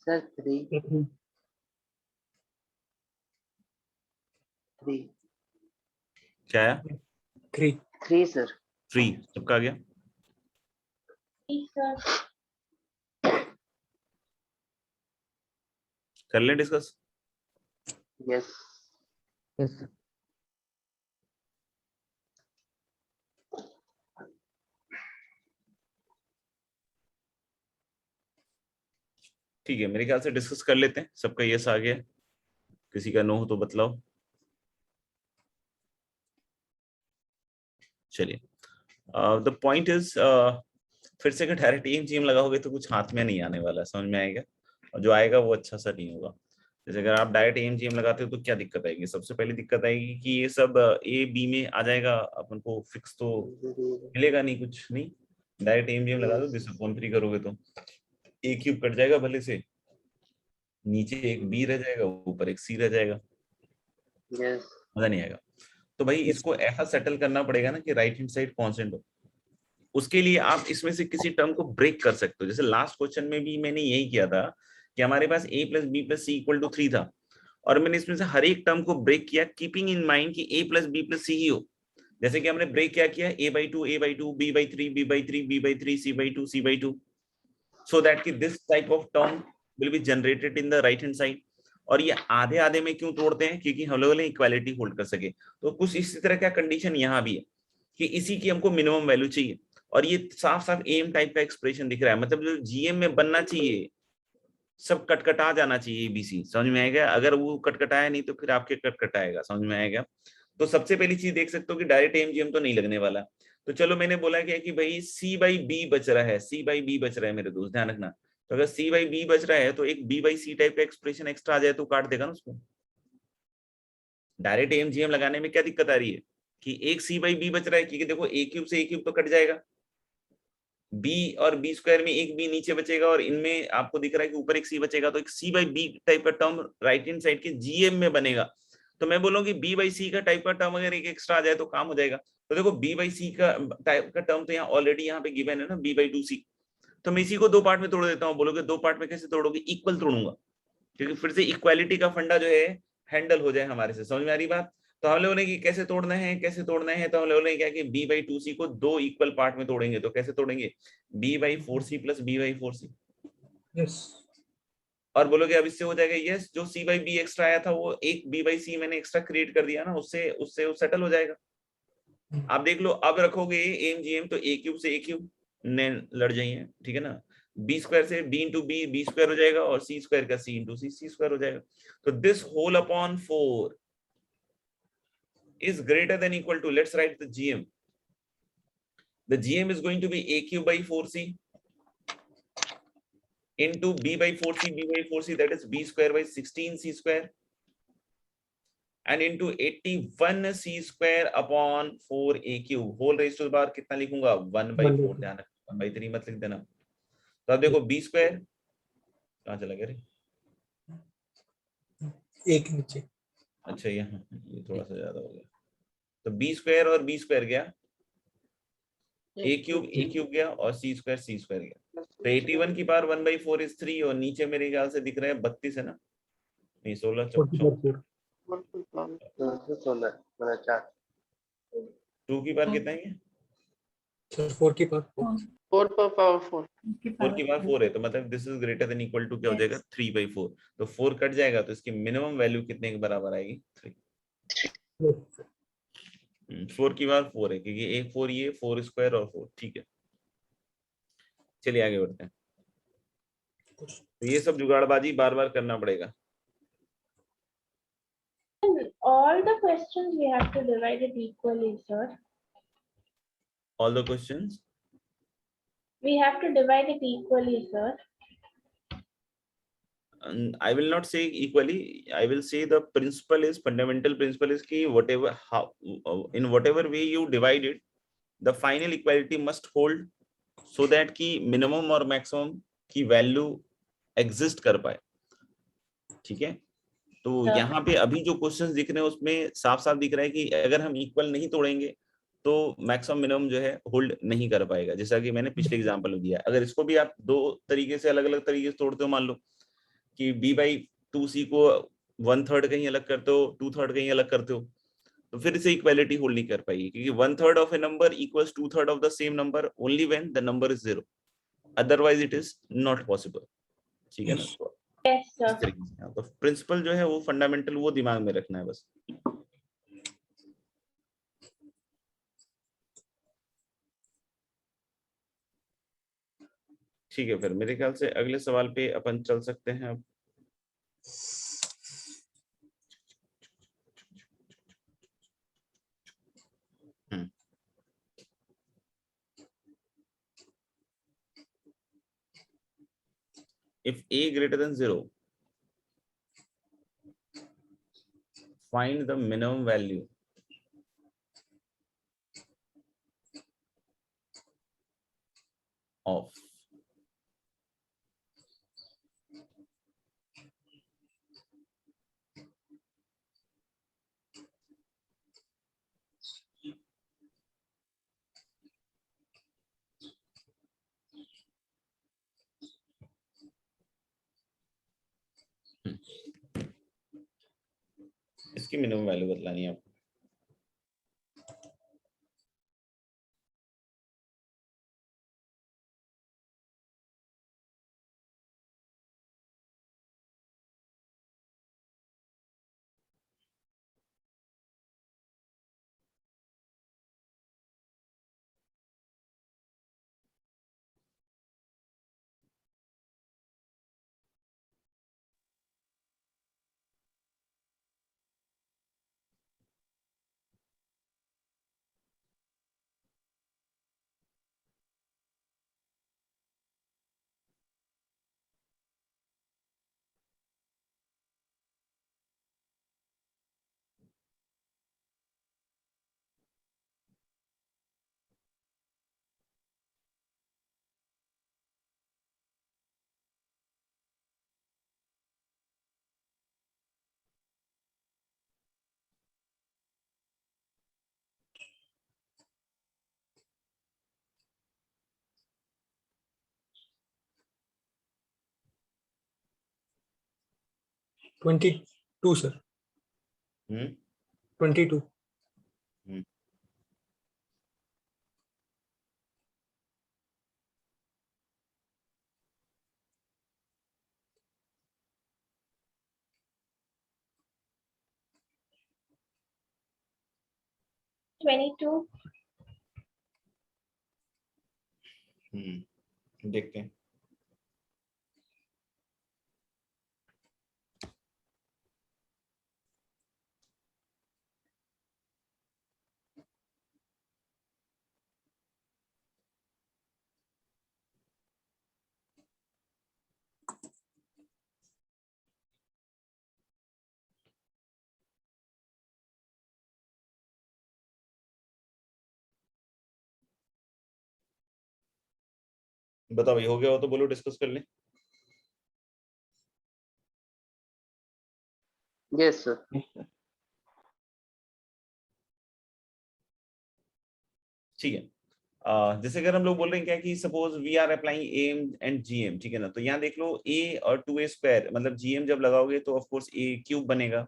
सर 3 क्या आया? 3 सर। 3 सबका आ गया? sir. कर ले डिस्कस। Yes Yes. ठीक है, मेरे ख्याल से डिस्कस कर लेते हैं। सबका यस आ गया, किसी का नो हो तो बतलाओ। चलिए, द पॉइंट इज, फिर से अगर डायरेक्ट एम लगाओगे तो कुछ हाथ में नहीं आने वाला है, समझ में आएगा, और जो आएगा वो अच्छा सा नहीं होगा। जैसे अगर आप डायरेक्ट एम लगाते हो तो क्या दिक्कत आएगी? सबसे पहली दिक्कत आएगी कि ये सब ए बी में आ जाएगा, अपन को फिक्स तो मिलेगा नहीं, कुछ नहीं। डायरेक्ट एम लगा दो, दिस अपॉन 3 करोगे तो ए क्यूब कट जाएगा, भले से नीचे एक बी रह जाएगा, ऊपर एक सी रह जाएगा, यस मजा नहीं आएगा। तो भाई इसको ऐसा सेटल करना पड़ेगा ना कि राइट हैंड साइड कांस्टेंट हो। उसके लिए आप इसमें से किसी टर्म को ब्रेक कर सकते हो। जैसे लास्ट क्वेश्चन में भी मैंने यही किया था कि हमारे पास a plus b plus c equal to 3 था, और मैंने इसमें से हर एक टर्म को ब्रेक किया, कीपिंग इन माइंड कि a प्लस बी प्लस सी ही हो। जैसे कि हमने ब्रेक क्या किया, a/2 a/2 b/3 b/3 b/3 c/2 c/2, so that कि this type of term will be generated in the right hand side. और ये आधे आधे में क्यों तोड़ते हैं? क्योंकि हम लोगों ने इक्वालिटी होल्ड कर सके। तो कुछ इसी तरह का कंडीशन यहाँ भी है कि इसी की हमको मिनिमम वैल्यू चाहिए, और ये साफ साफ एम टाइप का एक्सप्रेशन दिख रहा है, मतलब जो जीएम में बनना चाहिए सब कटकटा जाना चाहिए एबीसी। समझ में आएगा? अगर वो कटकटाया नहीं तो फिर आपके कटकटाएगा। समझ में आएगा? तो सबसे पहली चीज देख सकते हो कि डायरेक्ट एमजीएम तो नहीं लगने वाला। तो चलो मैंने बोला क्या कि भाई सी बाई बी बच रहा है, सी बाई बी बच रहा है मेरे दोस्त, ध्यान रखना। तो अगर सी बाई बी बच रहा है तो एक बी बाई सी टाइप का एक्सप्रेशन एक्स्ट्रा आ जाए तो काट देगा ना उसको। डायरेक्ट एमजीएम लगाने में क्या दिक्कत आ रही है कि एक सी बाई बी बच रहा है, क्योंकि देखो ए क्यूब से ए क्यूब तो कट जाएगा, बी और बी स्क्वायर में एक बी नीचे बचेगा, और इनमें आपको दिख रहा है कि ऊपर एक सी बचेगा, तो एक सी बाई बी टाइप का टर्म राइट हैंड साइड के जीएम में बनेगा। तो मैं बोलूंगी बी बाई सी का टाइप का टर्म अगर एक एक्स्ट्रा आ जाए तो काम हो जाएगा। तो देखो बी बाई सी का टाइप का टर्म तो यहाँ ऑलरेडी यहाँ पे गिवन है ना, बी बाई टू सी। तो मैं इसी को दो पार्ट में तोड़ देता हूँ। बोलोगे दो पार्ट में कैसे तोड़ोगे? इक्वल तोड़ूंगा, क्योंकि फिर से इक्वालिटी का फंडा जो है हैंडल हो जाए हमारे से। समझ में आ रही बात? तो हम लोगों ने कि कैसे तोड़ना है, कैसे तोड़ना है, तो हम लोगों ने क्या कि बी बाई टू सी को दो इक्वल पार्ट में तोड़ेंगे। तो कैसे तोड़ेंगे? B by four c plus b by four c. Yes और बोलोगे अब इससे हो जाएगा? यस, जो सी बाई बी एक्स्ट्रा आया था वो एक बी बाई सी मैंने एक्स्ट्रा क्रिएट कर दिया ना, उससे उससे वो सेटल हो जाएगा। आप देख लो, अब रखोगे एम जी एम तो ए क्यूब से ए क्यूब ने लड़ जाइए, ठीक है ना। बी स्क्वायर से b into b, b square हो जाएगा, और सी स्क्वायर का सी इंटू सी, सी स्क्वायर हो जाएगा। तो this whole upon 4 is greater than equal to, let's write the GM. The GM is going to be a cube by 4c into b by 4c, b by 4c, that is b square by 16c square, and into 81c square upon 4a cube whole raised to the power कितना लिखूंगा? 1 by 4, ध्यान रखना 1 by 3 मत लिख देना। तो अब देखो b स्क्वायर कहाँ चला गया रे? एक नीचे। अच्छा यहाँ, ये थोड़ा सा ज्यादा हो गया। तो बी स्क्वायर और बी स्क्वायर गया, ए क्यूब गया, और सी स्क्वायर गया। तो 81 की पावर 1 by 4 is 3, और नीचे मेरे ख्याल से दिख रहा है 32 है ना, नहीं 16 2 की पावर कितना है? सर 4 की पावर 4 पर पावर 4 4 की पावर 4 है, तो मतलब this is greater than equal to क्या हो जाएगा? 3 by 4। तो 4 कट जाएगा, तो इसकी मिनिमम वैल्यू कितने के बराबर आएगी? 3। 4 की पावर 4 है, क्योंकि एक 4 ये 4 स्क्वायर और 4, ठीक है। चलिए आगे बढ़ते हैं। तो ये सब जुगाड़बाजी बार बार करना पड़ेगा। All the questions we have to divide it equally, sir. All the questions We have to divide it equally, sir. I will not say equally, I will say the principle is, fundamental principle is कि whatever how in whatever way you divide it, the final equality must hold so that कि minimum और maximum की value exist कर पाए, ठीक है। तो यहाँ पे अभी जो क्वेश्चंस दिख रहे हैं उसमें साफ साफ दिख रहा है कि अगर हम इक्वल नहीं तोड़ेंगे तो मैक्सिमम मिनिमम जो है होल्ड नहीं कर पाएगा। जैसा कि मैंने पिछले एग्जांपल में दिया, अगर इसको भी आप दो तरीके से अलग अलग तरीके से तोड़ते हो, मान लो कि b बाई 2c को 1/3 कहीं अलग करते हो, 2/3 कहीं अलग करते हो, तो फिर इसे इक्वालिटी होल्ड नहीं कर पाएगी, क्योंकि 1/3 of A number equals 2/3 of the same number only when the number is 0, otherwise it is not possible, ठीक है ना। Yes, sir. इस तरीके से तो प्रिंसिपल जो है वो फंडामेंटल वो दिमाग में रखना है बस। ठीक है, फिर मेरे ख्याल से अगले सवाल पे अपन चल सकते हैं अब। If a greater than 0, find the minimum value of इसकी मिनिमम वैल्यू बतलानी है आपको। 22 सर, 22. देखते हैं। बताओ भाई, हो गया हो तो बोलो, डिस्कस कर लें। Yes sir. ठीक है। जैसे अगर हम लोग बोल रहे हैं क्या कि suppose we are applying M and GM, ठीक है ना, तो यहाँ देख लो ए और 2a स्क्वायर, मतलब जीएम जब लगाओगे तो ऑफ कोर्स ए क्यूब बनेगा,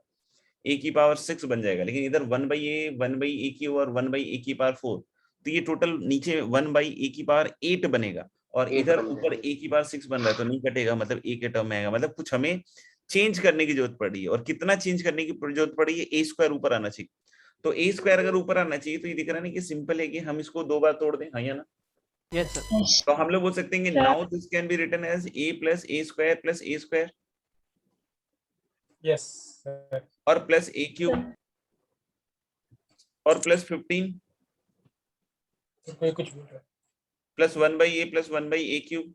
ए की पावर 6 बन जाएगा, लेकिन इधर 1/a 1/a क्यूब और 1/a की पावर 4, तो ये टोटल नीचे 1/a की पावर 8 बनेगा, और 8 इधर बन ऊपर जाएगा। a की पावर 6 बन रहा है, तो नहीं कटेगा, मतलब a के टर्म में आएगा, मतलब कुछ हमें चेंज करने की जरूरत पड़ी है, और कितना चेंज करने की जरूरत पड़ी है, a स्क्वायर ऊपर आना चाहिए, तो a स्क्वायर अगर ऊपर आना चाहिए तो ये दिख रहा है ना कि सिंपल है कि हम इसको 2 बार तोड़ दें, हाँ या ना। Yes sir. तो हम लोग बोल सकते हैं कि now this can be written as a plus a square plus a square Yes sir. और प्लस a क्यूब और प्लस 15 कोई कुछ बोल रहा है. Plus 1/a plus 1/a cube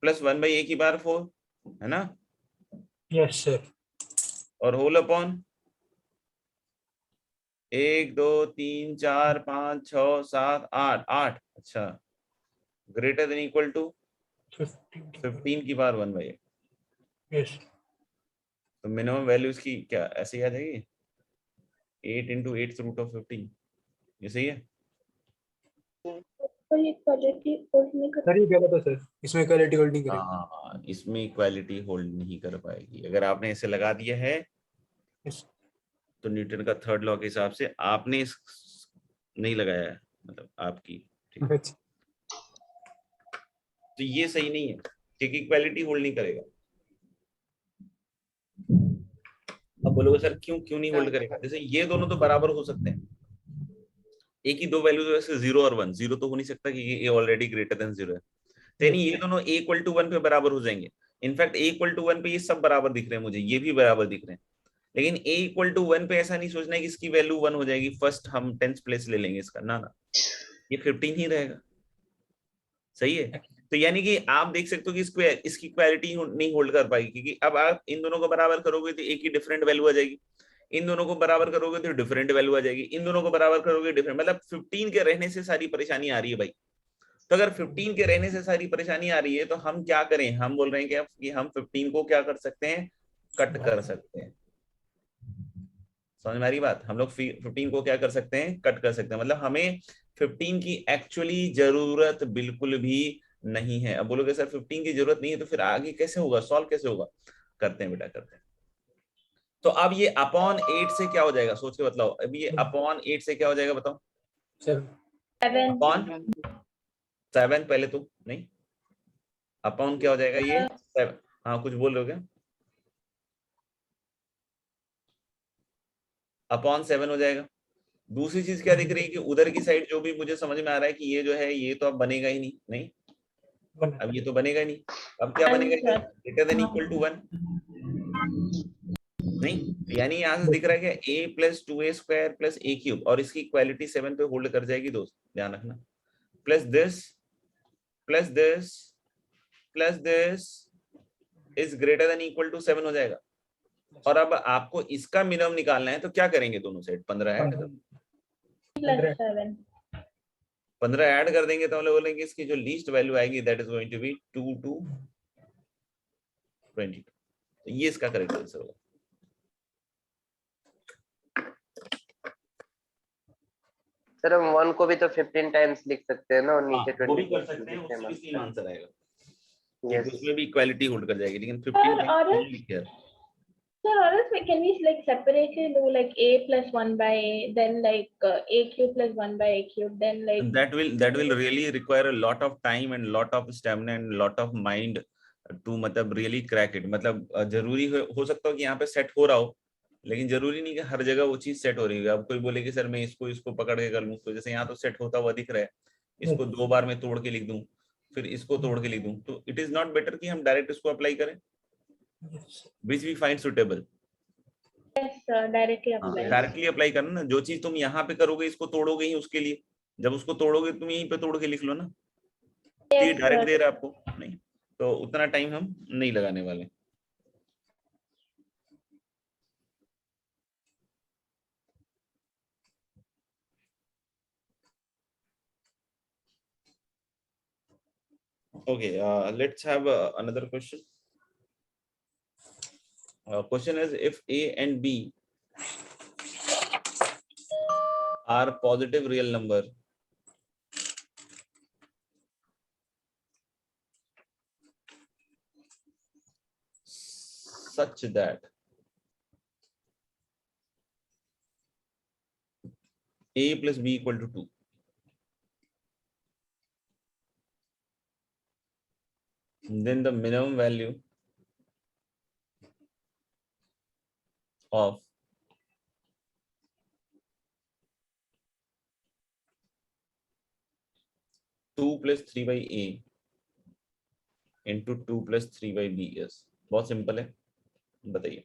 plus 1/a की पावर 4, है ना, Yes sir. और होल अपॉन 1 2 3 4 5 6 7 8 8, अच्छा, ग्रेटर देन इक्वल टू 15 की पावर 1/8। Yes. तो मिनिमम वैल्यू इसकी क्या ऐसे ही आ जाएगी, 8 × 8√15, ये सही है। तो ये क्वालिटी होल्ड नहीं कर सर ये गलत है सर, इसमें क्वालिटी होल्ड नहीं करेगी. हाँ, इसमें इक्वालिटी होल्ड नहीं कर पाएगी, अगर आपने इसे लगा दिया है Yes. तो न्यूटन का थर्ड लॉ के हिसाब से आपने नहीं लगाया है, मतलब आपकी, ठीक है, अच्छा. तो ये सही नहीं है, क्योंकि इक्वालिटी होल्ड नहीं करेगा। अब बोलोगे सर क्यों नहीं होल्ड करेगा, जैसे ये दोनों तो बराबर हो सकते हैं, एक ही दो वैल्यू वैसे 0 और 1, 0 तो हो नहीं सकता क्योंकि ए ऑलरेडी ग्रेटर देन 0 है, तो यानी ये दोनों a = 1 पे बराबर हो जाएंगे। इनफैक्ट a = 1 पे ये सब बराबर दिख रहे हैं मुझे, ये भी बराबर दिख रहे हैं, लेकिन a = 1 पे ऐसा नहीं सोचना है कि इसकी वैल्यू 1 हो जाएगी, फर्स्ट हम 10th प्लेस ले लेंगे इसका, ना, ये 15 ही रहेगा, सही है। तो यानी कि आप देख सकते हो कि इसकी क्वालिटी नहीं होल्ड कर पाएगी, क्योंकि अब आप इन दोनों को बराबर करोगे तो एक ही डिफरेंट वैल्यू आ जाएगी, इन दोनों को बराबर करोगे तो डिफरेंट वैल्यू आ जाएगी, इन दोनों को बराबर करोगे डिफरेंट, मतलब 15 के रहने से सारी परेशानी आ रही है भाई। तो अगर 15 के रहने से सारी परेशानी आ रही है तो हम क्या करें, हम बोल रहे हैं कि हम 15 को क्या कर सकते हैं, कट कर सकते हैं। समझ में आ रही बात, हम लोग 15 को क्या कर सकते हैं, कट कर सकते हैं, मतलब हमें 15 की एक्चुअली जरूरत बिल्कुल भी नहीं है। अब बोलोगे सर 15 की जरूरत नहीं है तो फिर आगे कैसे होगा, सॉल्व कैसे होगा, करते हैं बेटा, करते हैं। तो अब ये अपॉन 8 से क्या हो जाएगा, सोच के बताओ, अब ये अपॉन 8 से क्या हो जाएगा बताओ, 7. अपॉन 7 पहले तो नहीं, अपॉन क्या हो जाएगा ये 7, हाँ कुछ बोल रहे हो क्या, अपॉन 7 हो जाएगा। दूसरी चीज क्या दिख रही है कि उधर की साइड जो भी मुझे समझ में आ रहा है कि ये जो है ये तो अब बनेगा ही नहीं, अब ये तो बनेगा ही नहीं, अब क्या बनेगा, ग्रेटर देन इक्वल टू 1, नहीं, यानी यहाँ से दिख रहा है कि a + 2a square + a cube, और इसकी इक्वालिटी 7 पे होल्ड कर जाएगी दोस्त, ध्यान रखना, plus this is greater than equal to 7 हो जाएगा। और अब आपको इसका मिनिमम निकालना है तो क्या करेंगे, दोनों साइड 15 ऐड कर, 15 ऐड कर देंगे तो हम लोग बोलेंगे इसकी जो लीस्ट वैल्यू आएगी that is going to be 2 to 22, तो ये इसका करेक्ट आंसर होगा। सर हम 1 को भी तो 15 टाइम्स लिख सकते हैं ना, और नीचे वो भी 20 कर सकते हैं, उससे भी सेम आंसर आएगा। Yes. उसमें भी इक्वालिटी होल्ड कर जाएगी, लेकिन Sir, 15 or times else, only here. sir, or else can we like separately do like a plus 1 by a, then like a cube plus 1 by a cube, then like And that will really require a lot of time and lot of stamina and lot of mind to मतलब really crack it। मतलब जरूरी हो सकता हो कि यहाँ पे set हो रहा हो, लेकिन जरूरी नहीं कि हर जगह वो चीज सेट हो रही है। अब कोई बोले कि सर मैं इसको पकड़ के कर लूँ, तो जैसे यहाँ तो सेट होता हुआ दिख रहा है, इसको 2 बार में तोड़ के लिख दूं, फिर इसको तोड़ के लिख दूं, तो इट इज नॉट बेटर कि हम डायरेक्ट इसको अप्लाई करें, which we find suitable. yes, directly apply. Directly apply करना ना, जो चीज तुम यहाँ पे करोगे इसको तोड़ोगे ही उसके लिए, जब उसको तोड़ोगे तुम यहीं पे तोड़ के लिख लो ना, तो ये Yes, डायरेक्ट sir. दे रहा है आपको, नहीं तो उतना टाइम हम नहीं लगाने वाले। Okay, let's have another question. Question is, if A and B are positive real number, such that A plus B equal to 2, then the minimum value of two plus three by a into 2 plus 3 by b is। बहुत simple है, बताइए।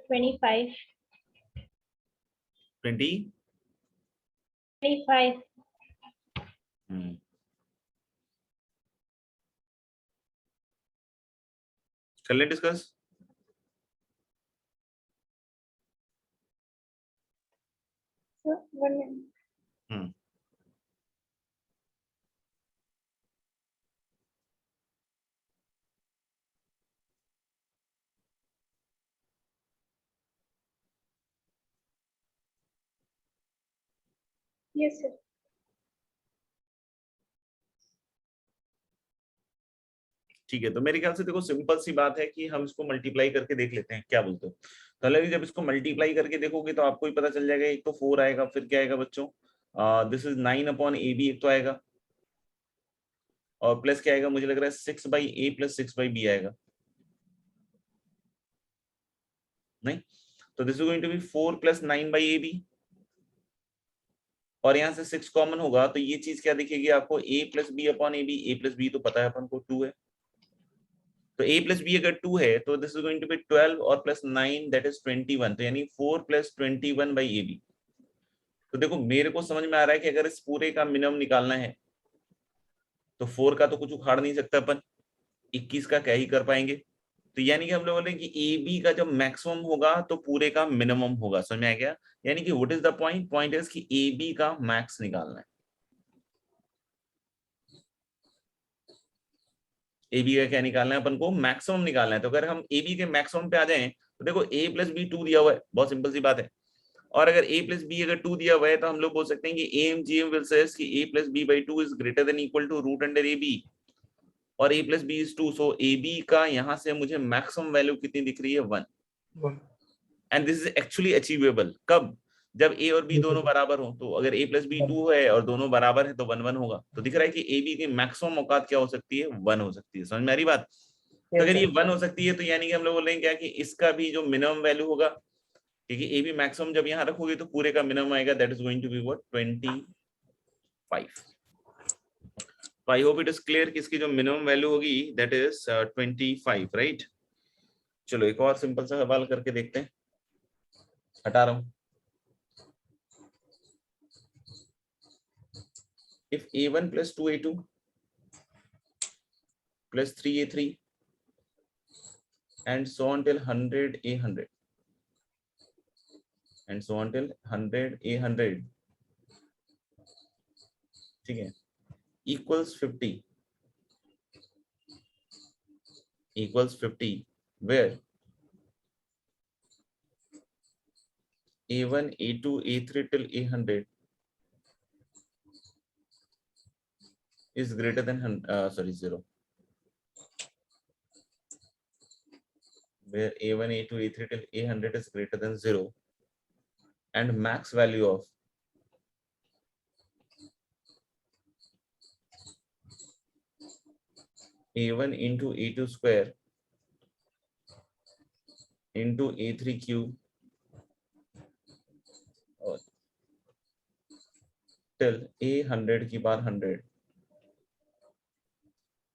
Twenty-five. 20। 25. कर ले discuss. Sir, 1 minute. Yes, sir. ठीक है, तो मेरे ख्याल से देखो सिंपल सी बात है कि हम इसको मल्टीप्लाई करके देख लेते हैं, क्या बोलते हो? तो अलग जब इसको मल्टीप्लाई करके देखोगे तो आपको ही पता चल जाएगा। एक तो 4 आएगा, फिर क्या आएगा बच्चों, दिस इज 9/AB एक तो आएगा, और प्लस क्या आएगा, मुझे लग रहा है 6/A + 6/B आएगा, नहीं? तो this is going to be 4 + 9/AB, और यहाँ से 6 कॉमन होगा तो ये चीज क्या दिखेगी आपको, A + B/AB। A + B तो पता है अपन को 2 है, तो A + B अगर 2 है तो this is going to be 12 और +9 दैट इज 21, तो यानी 4 + 21/AB। तो देखो मेरे को समझ में आ रहा है कि अगर इस पूरे का मिनिमम निकालना है तो 4 का तो कुछ उखाड़ नहीं सकता अपन, 21 का क्या ही कर पाएंगे। तो यानी कि हम लोग बोले कि AB का जब मैक्सिमम होगा तो पूरे का मिनिमम होगा, समझ में आ गया? यानी कि what is the point, point is कि AB का मैक्स निकालना है। AB का क्या निकालना है अपन को, मैक्सिमम निकालना है। तो अगर हम AB के मैक्सिमम पे आ जाएं तो देखो A + B 2 दिया हुआ है, बहुत सिंपल सी बात है, और अगर A + B अगर 2 दिया हुआ है तो हम लोग बोल सकते हैं कि AMGM will says कि A + B/2 is greater than equal to √/AB, और A + B is 2, so AB का यहाँ से मुझे मैक्सिमम वैल्यू कितनी दिख रही है, 1, and this is actually achievable. कब, जब A और B दोनों बराबर हो। तो अगर A + B 2 है और दोनों बराबर है तो 1 होगा। तो दिख रहा है कि AB की मैक्सिमम औकात क्या हो सकती है, 1 हो सकती है। समझ में आ रही बात? तो अगर ये 1 हो सकती है तो यानी कि हम लोग बोलेंगे क्या कि इसका भी जो मिनिमम वैल्यू होगा, क्योंकि AB मैक्सिमम जब यहाँ रखोगे तो पूरे का मिनिमम आएगा, that is going to be what, 25। तो I hope it is clear कि इसकी जो मिनिमम वैल्यू होगी दैट इज 25, राइट? चलो एक और सिंपल सा सवाल करके देखते हैं, हटा रहा हूं। If A1 + 2A2 + 3A3 and so on till 100A100 and so on till 100A100, ठीक है, equals 50 where A1, A2, A3 till A100 is greater than 0, where A1, A2, A3 till A100 is greater than 0, and max value of A1 into A2 square into A3 cube till A100 की बार 100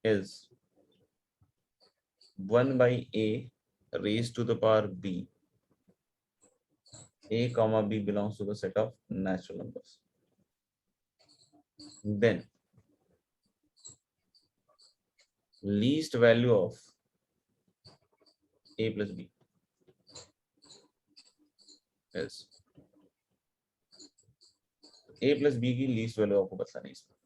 is 1/A raised to the power B. A comma B belongs to the set of natural numbers. Then least value of A + B is A + B की least value आपको बतानी है इसमें।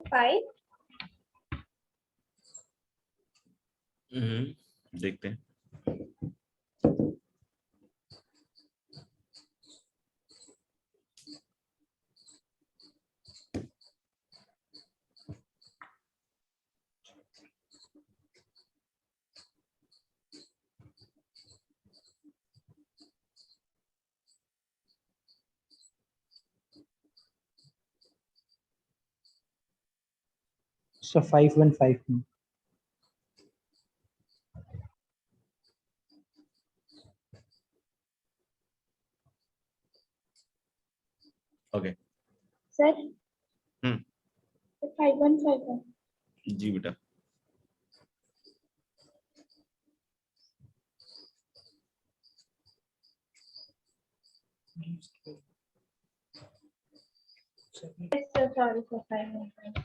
Five. देखते हैं। So 5 1 5. Okay sir हम्म 5151 जी बेटा yes sir sorry sir 515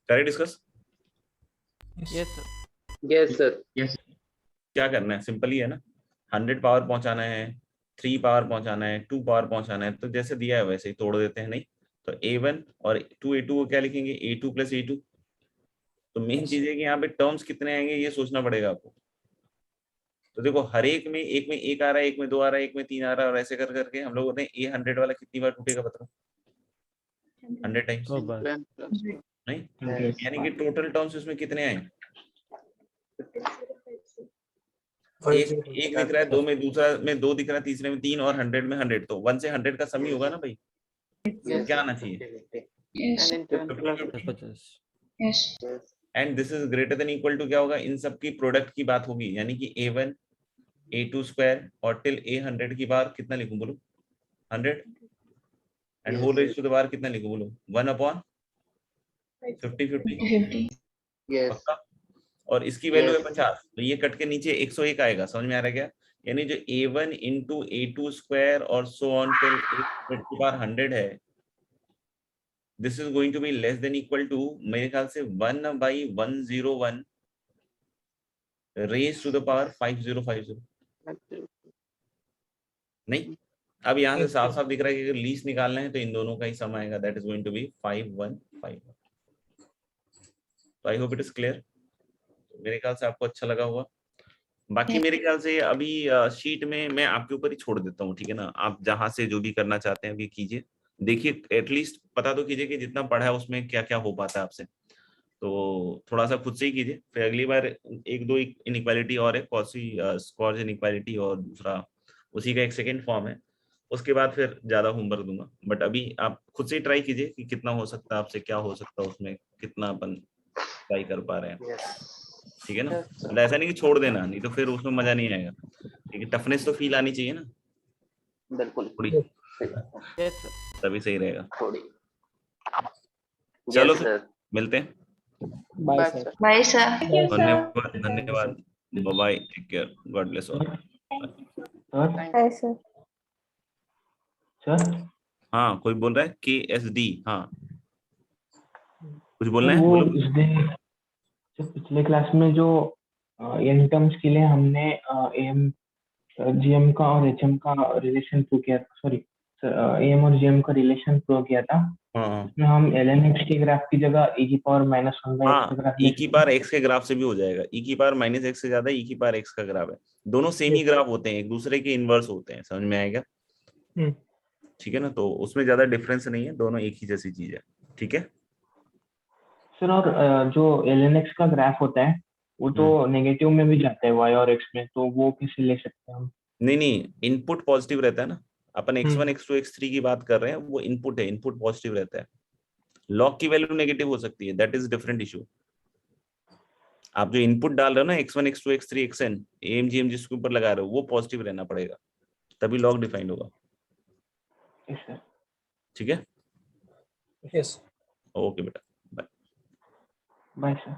करें discuss yes sir yes sir क्या करना है सिंपल ही है ना 100 पावर पहुंचाना है 3 पावर पहुंचाना है 2 पावर पहुंचाना है तो जैसे दिया है वैसे ही तोड़ देते हैं नहीं तो A1 और 2A2 को क्या लिखेंगे A2 + A2 तो मेन चीज है कि यहाँ पे टर्म्स कितने आएंगे ये सोचना पड़ेगा आपको तो देखो हर एक में एक आ रहा है एक में 2 आ रहा है एक में 3 आ रहा है और ऐसे कर करके हम लोग होते हैं A100 वाला कितनी बार टूटेगा बताओ 100 टाइम्स नहीं यानी कि टोटल टर्म्स इसमें कितने आए एक दिख रहा है 2 में दूसरा में 2 दिख रहा है तीसरे में 3 और 100 में 100 तो 1 से 100 का सम ही होगा ना भाई तो क्या आना चाहिए and this is greater than equal to क्या होगा इन सब की प्रोडक्ट की बात होगी यानी कि A1 A2 स्क्वायर और टिल A100 की बार कितना लिखूं बोलो 100 and whole raise to the power कितना लिखूं बोलो 1/50 यस और इसकी वैल्यू है Yes. 50 तो ये कट के नीचे 101 आएगा समझ में आ रहा है क्या यानी जो A1 × A2 स्क्वायर और सो ऑन टिल 100 है this is going to be less than equal to मेरे ख्याल से 1/101 रेज टू द पावर 5050 नहीं अब यहाँ से साफ साफ दिख रहा है कि अगर लीस्ट निकालना है तो इन दोनों का ही सम आएगा that is going to be 5151 तो I hope it is clear मेरे ख्याल से आपको अच्छा लगा होगा बाकी मेरे ख्याल से अभी शीट में मैं आपके ऊपर ही छोड़ देता हूँ ठीक है ना आप जहां से जो भी करना चाहते हैं अभी कीजिए देखिए एटलीस्ट पता तो कीजिए कि जितना पढ़ा है उसमें क्या क्या हो पाता है आपसे तो थोड़ा सा खुद से ही कीजिए फिर अगली बार एक दो इनइक्वालिटी और है कॉसी स्क्वायर्स इनइक्वालिटी और दूसरा उसी का एक सेकेंड फॉर्म है उसके बाद फिर ज्यादा होमवर्क दूंगा बट अभी आप खुद से ही ट्राई कीजिए कि कितना हो सकता है आपसे क्या हो सकता है उसमें कितना अपन ट्राई कर पा रहे हैं ठीक है ना मतलब ऐसा नहीं कि छोड़ देना नहीं तो फिर उसमें मजा नहीं आएगा क्योंकि टफनेस तो फील आनी चाहिए ना बिल्कुल थोड़ी यस सर तभी सही रहेगा थोड़ी चलो Yes, फिर sir. मिलते हैं bye sir Bye sir. Thank you sir. धन्यवाद धन्यवाद bye take care God bless all sir Bye sir. Sir हाँ कोई बोल रहा है KSD हाँ कुछ बोलना है वो बोलो उस दिन जो पिछले क्लास में जो एन टर्म्स के लिए हमने एम जीएम का और एचएम का रिलेशन प्रूव किया सॉरी एम और जीएम का रिलेशन प्रूव किया था हाँ इसमें हम ln(x) के ग्राफ की जगह e की पावर -1/x का हाँ, ग्राफ e की पावर x के ग्राफ से भी हो जाएगा। e की पावर -x से ज्यादा e की पावर x का ग्राफ है, दोनों सेम ही ग्राफ होते हैं, एक दूसरे के इनवर्स होते हैं, समझ में आएगा? ठीक है ना, तो उसमें ज्यादा डिफरेंस नहीं है, दोनों एक ही जैसी चीज है। ठीक है सर, और जो ln(x) का ग्राफ होता है वो तो नेगेटिव में भी जाता है y और x में, तो वो कैसे ले सकते हैं हम? नहीं, इनपुट पॉजिटिव रहता है ना, अपन x1 x2 x3 की बात कर रहे हैं, वो इनपुट है, इनपुट पॉजिटिव रहता है। लॉग की वैल्यू नेगेटिव हो सकती है, दैट इज डिफरेंट इशू। आप जो इनपुट डाल रहे हो ना x1 x2 x3 xn AMGM जिसके ऊपर लगा रहे हो वो पॉजिटिव रहना पड़ेगा, तभी लॉग डिफाइंड होगा। Yes sir. ठीक है, यस। ओके बेटा, बाय। Bye sir.